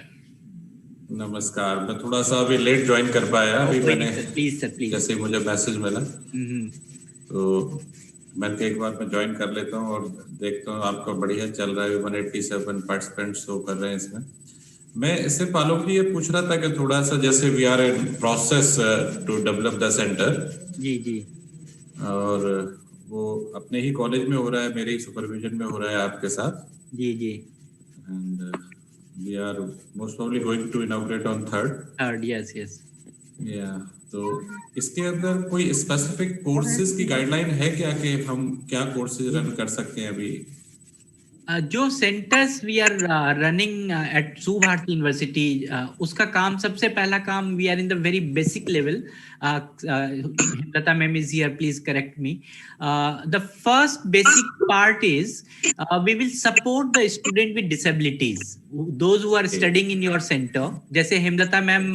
S11: नमस्कार. मैं थोड़ा सा अभी लेट ज्वाइन कर पाया. अभी मैंने
S1: प्लीज सर प्लीज.
S11: जैसे मुझे मैसेज मिला तो मैंने कहा एक बार मैं ज्वाइन कर लेता हूँ और देखता हूँ आपका बढ़िया चल रहा है. 187 पार्टिसिपेंट्स शो कर रहे हैं इसमें. मैं इससे पालोक जी ये पूछ रहा था कि थोड़ा सा जैसे we are in process to develop the centre.
S1: जी.
S11: और वो अपने ही कॉलेज में हो रहा है, मेरे ही सुपरविजन में हो रहा है आपके साथ.
S1: जी.
S11: And we are most probably going to inaugurate on 3rd.
S1: Yes.
S11: या तो इसके अंदर कोई स्पेसिफिक कोर्सेज की गाइडलाइन है क्या कि हम क्या कोर्सेज रन कर सकते हैं अभी?
S1: जो centres we are running at Subharti university, उसका काम सबसे पहला काम we are in the very basic level. Lata ma'am is here, please correct me. The first basic part is we will support the student with disabilities, those who are studying in your center. जैसे Hemlata ma'am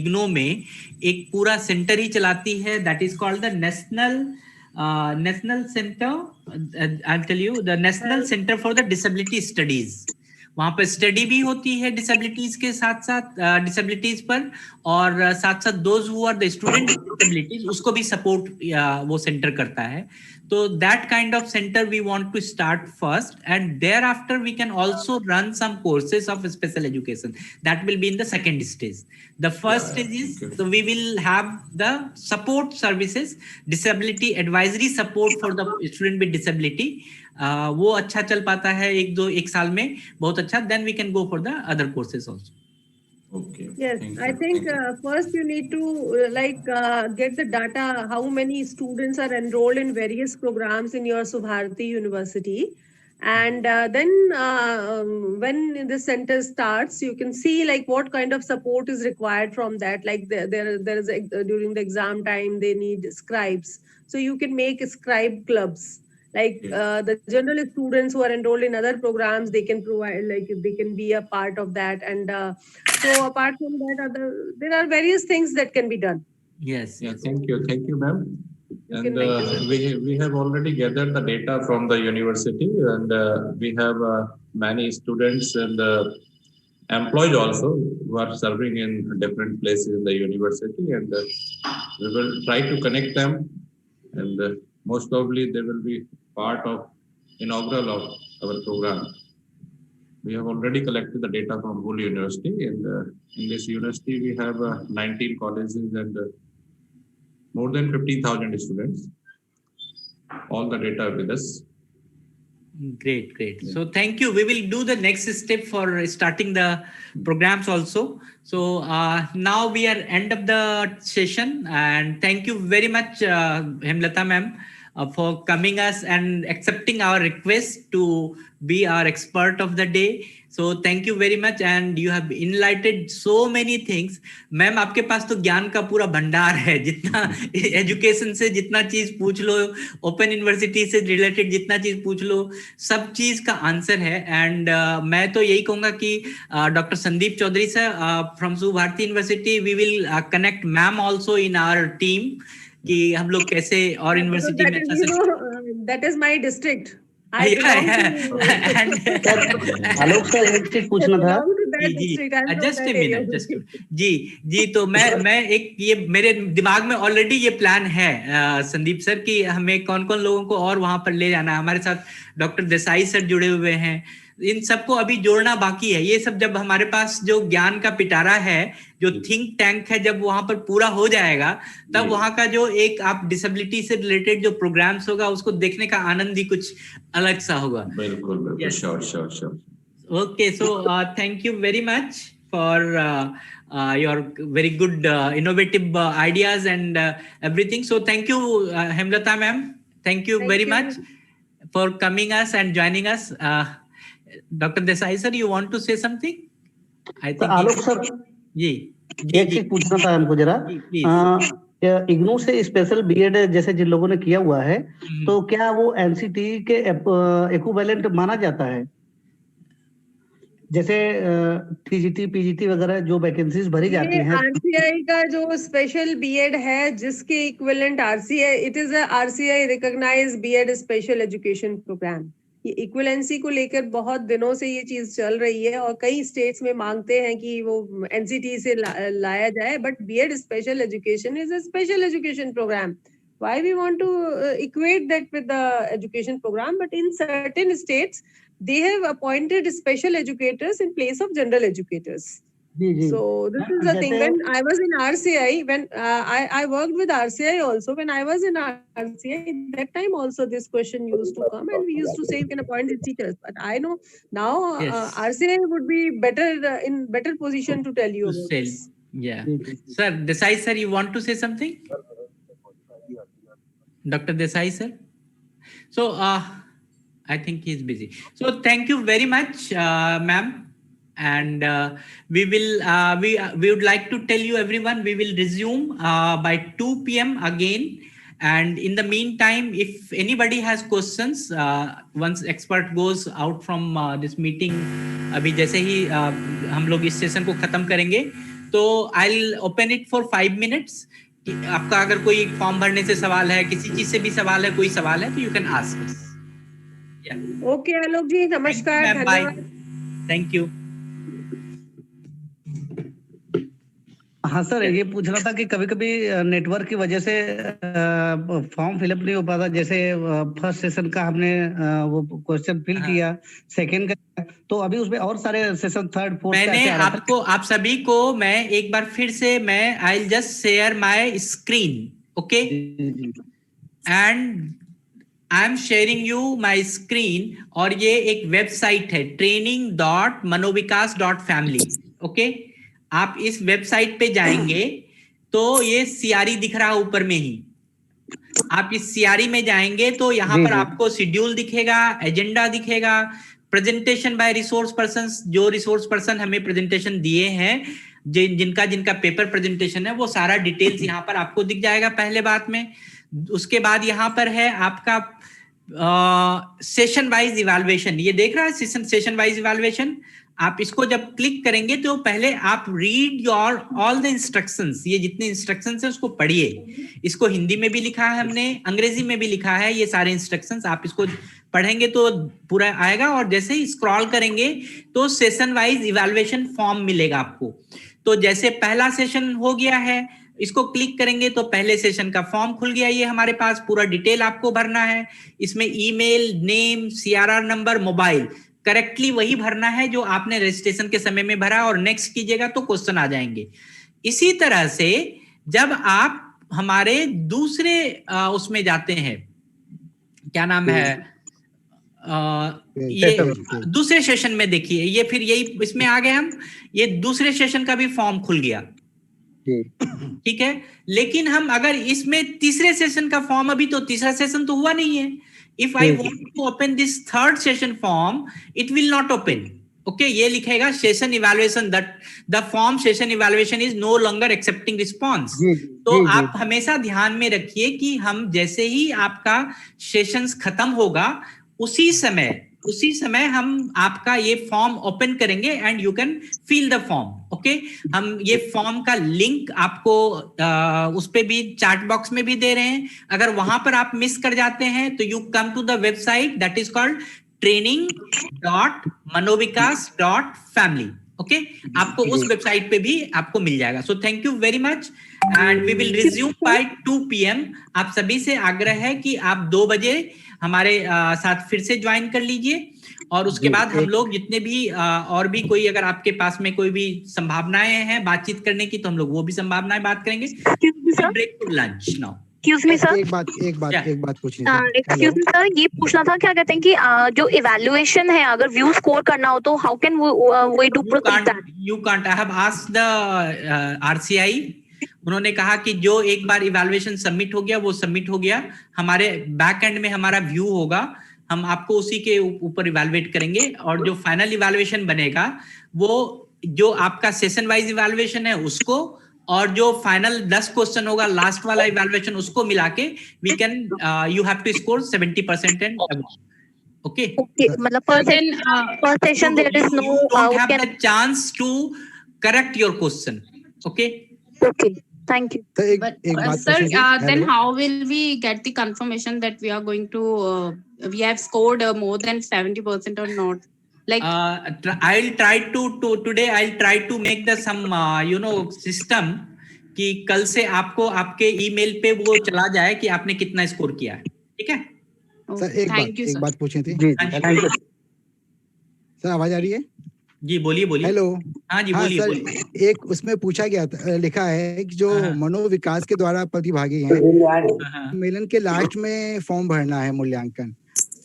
S1: IGNOU में एक पूरा centre ही चलाती है, that is called the National Center. I'll tell you, the National Center for the Disability Studies. वहाँ पर study भी होती है डिसेबिलिटीज के साथ साथ डिसेबिलिटीज पर, और साथ साथ those who are the student disabilities उसको भी सपोर्ट वो सेंटर करता है. तो that kind of centre we want to start first, and thereafter we can also run some courses of special education. That will be in the second stage. The first stage is so we will have the support services, disability advisory support for the student with disability. वो अच्छा चल पाता है एक साल में बहुत अच्छा. Then we can go for the other courses also.
S11: Okay.
S2: Yes,
S11: Thank
S2: I
S11: you.
S2: think
S11: Thank you.
S2: first you need to get the data, how many students are enrolled in various programs in your Subharati University. And then when the center starts, you can see like what kind of support is required from that. Like there is during the exam time, they need scribes. So you can make scribe clubs. Like the general students who are enrolled in other programs, they can provide, like they can be a part of that. And so apart from that, there are various things that can be done.
S1: Yes.
S11: Yeah, thank you, ma'am.
S2: You
S11: And
S2: can make this.
S11: we have already gathered the data from the university, and we have many students and employees also who are serving in different places in the university, and we will try to connect them, and most probably they will be part of inaugural of our program. We have already collected the data from Hull University, and in this university we have 19 colleges and more than 15,000 students. All the data with us.
S1: Great. So thank you. We will do the next step for starting the programs also. So now we are end of the session, and thank you very much, Hemlata ma'am, for coming us and accepting our request to be our expert of the day. So thank you very much, and you have enlightened so many things. Ma'am आपके पास तो ज्ञान का पूरा भंडार है, जितना education से जितना चीज पूछ लो, ओपन यूनिवर्सिटी से रिलेटेड जितना चीज पूछ लो, सब चीज का आंसर है. एंड मैं तो यही कहूंगा कि doctor Sandeep Chaudhary sir from Subharti university, we will connect ma'am also in our team कि हम लोग कैसे और यूनिवर्सिटी में अच्छा से.
S2: That is my district.
S1: Alok
S12: sir एक चीज पूछना था.
S1: जस्ट ए मिनट, जी तो मैं एक ये मेरे दिमाग में ऑलरेडी ये प्लान है संदीप सर कि हमें कौन कौन लोगों को और वहां पर ले जाना है. हमारे साथ डॉक्टर देसाई सर जुड़े हुए हैं, इन सबको अभी जोड़ना बाकी है. ये सब जब हमारे पास जो ज्ञान का पिटारा है, जो थिंक टैंक है, जब वहां पर पूरा हो जाएगा, तब वहां का जो एक आप डिसेबिलिटी से रिलेटेड जो प्रोग्राम्स होगा उसको देखने का आनंद ही कुछ अलग सा होगा.
S11: बिल्कुल. Sure.
S1: Okay, so thank you very much for your very good innovative ideas and everything. So thank you, Hemlata ma'am. Thank you very much for coming us and joining us. Dr. Desai sir, you want to say something? I think
S12: Alok sir, जी एक चीज पूछना था हमको जरा. इग्नू से special BEd जैसे जिन लोगों ने किया हुआ है, तो क्या वो एनसीटी के इक्विवेलेंट माना जाता है? जैसे टीजीटी पीजीटी वगैरह जो वैकेंसीज भरी जाती हैं,
S2: आरसीआई का जो स्पेशल बीएड है जिसके equivalent RCI, it is a RCI recognised BEd special education programme. ये इक्विवेलेंसी को लेकर बहुत दिनों से ये चीज चल रही है और कई स्टेट्स में मांगते हैं कि वो एनसीटी से लाया जाए, but BEd special education is a special education programme. Why we want to equate that with the education program? But in certain states, they have appointed special educators in place of general educators. So this is the thing. When I was in RCI, when I worked with RCI also, when I was in RCI, that time also this question used to come, and we used to say you can appoint the teachers. But I know now RCI would be in better position to tell you about this.
S1: Yeah, sir, Desai sir, you want to say something? Dr. Desai sir. So I think he's busy. So thank you very much, ma'am. And we would like to tell you everyone, we will resume by 2 p.m. again. And in the meantime, if anybody has questions, once expert goes out from this meeting, अभी जैसे ही हम लोग इस session को खत्म करेंगे, तो I'll open it for 5 minutes. आपका अगर कोई फॉर्म भरने से सवाल है, किसी चीज से भी सवाल है, कोई सवाल है, तो you can ask us.
S2: Okay Alok ji, नमस्कार, धन्यवाद.
S1: Thank you.
S12: हाँ सर, ये पूछ रहा था कि कभी कभी नेटवर्क की वजह से फॉर्म फिलअप नहीं हो पाता. जैसे फर्स्ट सेशन का हमने वो क्वेश्चन फिल किया, सेकंड का, तो अभी उसमें और सारे सेशन थर्ड फोर्थ.
S1: मैंने आपको, आप सभी को मैं एक बार फिर से I will just share my screen, okay, and I am sharing you my screen. और ये एक वेबसाइट है training.manovikas.family, ओके. आप इस वेबसाइट पे जाएंगे तो ये CRE दिख रहा है ऊपर में ही। आप इस CRE में जाएंगे तो यहाँ पर आपको शेड्यूल दिखेगा, एजेंडा दिखेगा, प्रेजेंटेशन बाय रिसोर्स पर्सन, जो रिसोर्स पर्सन हमें प्रेजेंटेशन दिए हैं, जिनका पेपर प्रेजेंटेशन है, वो सारा डिटेल्स यहाँ पर आपको दिख जाएगा पहले बात में। उसके बाद यहाँ पर है आपका सेशन वाइज इवैल्यूएशन, ये देख रहा है सेशन वाइज इवैल्यूएशन। आप इसको जब क्लिक करेंगे तो पहले आप read your all the instructions, ये जितने इंस्ट्रक्शंस है उसको पढ़िए। इसको हिंदी में भी लिखा है हमने, अंग्रेजी में भी लिखा है, ये सारे इंस्ट्रक्शंस आप इसको पढ़ेंगे तो पूरा आएगा। और जैसे ही स्क्रॉल करेंगे तो सेशन वाइज इवैल्यूएशन फॉर्म मिलेगा आपको। तो जैसे पहला सेशन हो गया है, इसको क्लिक करेंगे तो पहले सेशन का फॉर्म खुल गया। ये हमारे पास पूरा डिटेल आपको भरना है। इसमें email, name, CRR number, mobile correctly वही भरना है जो आपने रजिस्ट्रेशन के समय में भरा, और नेक्स्ट कीजिएगा तो क्वेश्चन आ जाएंगे। इसी तरह से जब आप हमारे दूसरे उसमें जाते हैं, क्या नाम है, ये दूसरे सेशन में देखिए, ये फिर यही इसमें आ गए हम, ये दूसरे सेशन का भी फॉर्म खुल गया, ठीक है। लेकिन हम अगर इसमें तीसरे सेशन का फॉर्म, अभी तो तीसरा सेशन तो हुआ नहीं है। If I want to open this third session form, it will not open. Okay, ये लिखेगा session evaluation, that the form session evaluation is no longer accepting response. तो आप हमेशा ध्यान में रखिए कि हम जैसे ही आपका सेशंस खत्म होगा उसी समय हम आपका ये फॉर्म ओपन करेंगे and you can fill the form. Okay, हम ये फॉर्म का लिंक आपको उस पे भी चैट बॉक्स में भी दे रहे हैं। अगर वहां पर आप मिस कर जाते हैं तो you come to the website that is called training.manovikas.family। Okay, आपको उस वेबसाइट पे भी आपको मिल जाएगा। So thank you very much and we will resume by 2 PM। आप सभी से आग्रह है कि आप 2 बजे हमारे साथ फिर से ज्वाइन कर लीजिए, और उसके बाद हम लोग जितने भी और भी कोई अगर आपके पास में कोई भी संभावनाएं हैं बातचीत करने की, तो हम लोग वो भी संभावनाएं बात करेंगे। Break to lunch now.
S13: Excuse me sir,
S14: एक बात पूछनी थी।
S13: एक्सक्यूज मी सर, ये पूछना था, क्या कहते हैं कि जो इवैल्यूएशन है, अगर व्यू स्कोर करना हो तो how can we do that?
S1: You can't. I have asked the RCI, उन्होंने कहा कि जो एक बार इवैल्यूएशन सबमिट हो गया वो सबमिट हो गया। हमारे बैक एंड में हमारा व्यू होगा, हम आपको उसी के ऊपर इवैल्यूएट करेंगे, और जो फाइनल इवैल्यूएशन बनेगा वो जो आपका सेशन वाइज इवैल्यूएशन है उसको, और जो फाइनल 10 क्वेश्चन होगा लास्ट वाला इवैल्यूएशन, उसको मिला के we can you have to score 70% and okay.
S13: मतलब first session there is no
S1: have the chance to correct your question. Okay,
S13: thank you.
S14: But
S10: sir, then how will we get the confirmation that we are going to we have scored more than 70% or not? Like
S1: I'll try to today I'll try to make the some system कि कल से आपको आपके email पे वो चला जाए कि आपने कितना स्कोर किया है। ठीक है
S14: सर, एक बात पूछनी थी। सर आवाज आ रही है?
S1: जी बोलिए।
S14: हेलो।
S1: हाँ जी बोलिए।
S14: सर एक उसमें पूछा गया था, लिखा है कि जो मनोविकास के द्वारा प्रतिभागी हैं, सम्मेलन के लास्ट में फॉर्म भरना है मूल्यांकन,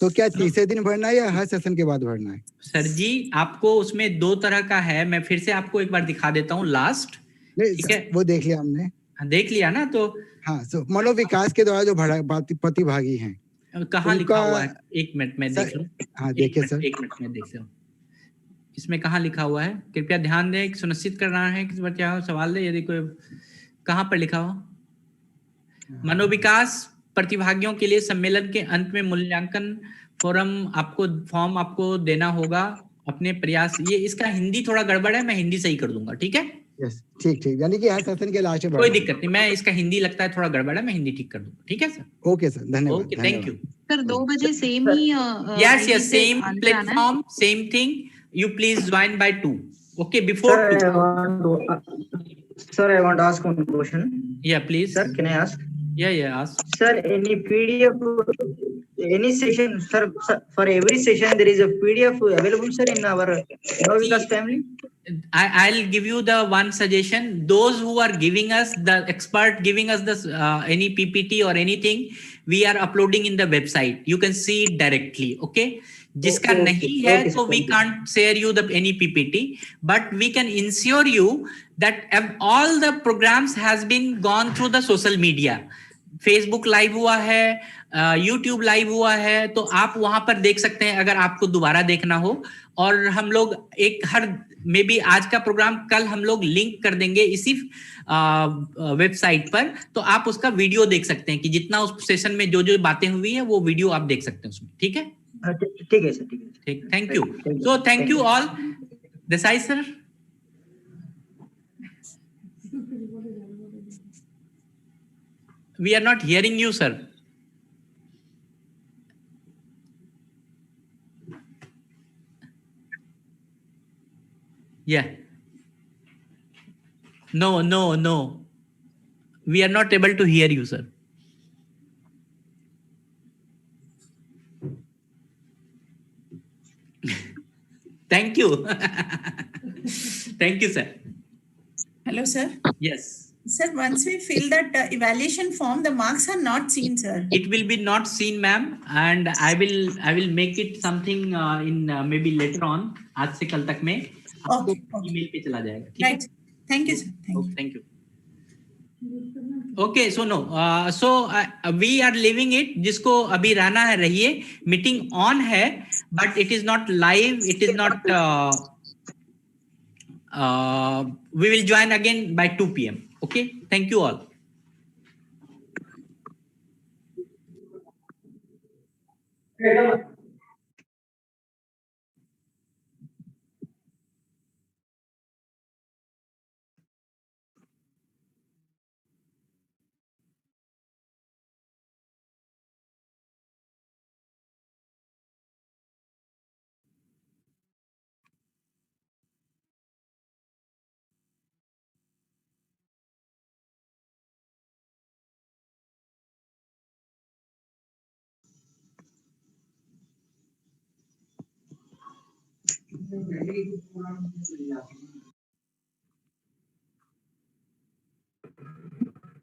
S14: तो क्या तीसरे दिन भरना है या हर सेशन के बाद भरना है?
S1: सर जी आपको उसमें 2 तरह का है, मैं फिर से आपको एक बार दिखा देता हूँ लास्ट।
S14: ठीक है, वो देख लिया हमने।
S1: देख लिया ना? तो
S14: हाँ, मनोविकास के द्वारा जो प्रतिभागी हैं
S1: कहाँ लिखा हुआ है? 1 मिनट में देख लूं।
S14: हाँ देखिए सर,
S1: 1 मिनट में देख लो इसमें कहाँ लिखा हुआ है। कृपया ध्यान दें, सुनिश्चित करना है कि बच्चा सवाल दे, यदि कोई कहाँ पर लिखा हो। मनोविकास प्रतिभागियों के लिए सम्मेलन के अंत में मूल्यांकन फॉर्म आपको देना होगा अपने प्रयास। ये इसका हिंदी थोड़ा गड़बड़ है, मैं हिंदी सही कर दूंगा। ठीक है,
S14: ठीक, यानी कि हर सेशन के लास्ट में।
S1: कोई दिक्कत नहीं, मैं इसका हिंदी लगता है थोड़ा गड़बड़ है, मैं हिंदी ठीक कर दूंगा। ठीक है सर,
S14: ओके सर, धन्यवाद।
S1: Okay, thank you
S6: sir. 2 बजे same he
S1: yes same platform, same thing. You please join by 2. Okay, before
S15: sir, I want to ask one question.
S1: Yeah, please.
S15: Sir, can I ask?
S1: Yeah, ask.
S15: Sir, any PDF, any session, sir, for every session there is a PDF available, sir, in our Manovikas family?
S1: I'll give you the one suggestion. Those who are giving us, the expert giving us this any PPT or anything, we are uploading in the website. You can see it directly. Okay. जिसका नहीं है तो we can't share you the any PPT, but we can ensure you that all the programs has been gone through the social media. Facebook live हुआ है, YouTube live हुआ है, तो आप वहां पर देख सकते हैं अगर आपको दोबारा देखना हो। और हम लोग एक हर मे बी आज का प्रोग्राम कल हम लोग लिंक कर देंगे इसी वेबसाइट पर, तो आप उसका वीडियो देख सकते हैं कि जितना उस सेशन में जो जो बातें हुई है वो वीडियो आप देख सकते हैं उसमें। ठीक है,
S15: ठीक है सर, ठीक है,
S1: ठीक, thank you. So thank you all. Desai sir, we are not hearing you, sir. Yeah. No. We are not able to hear you, sir. Thank you. Thank you, sir.
S8: Hello, sir.
S1: Yes.
S8: Sir, once we fill that evaluation form, the marks are not seen, sir.
S1: It will be not seen, ma'am, and I will make it something in maybe later on. आज से कल तक में आपको email पे चला जाएगा। ठीक है?
S8: Right. Thank you, sir.
S1: Thank you. Okay, so no, so we are leaving it. जिसको अभी रहना है रहिए, मीटिंग ऑन है, but it is not live. It is not. We will join again by 2 p.m. Okay, thank you all.
S15: ठीक है।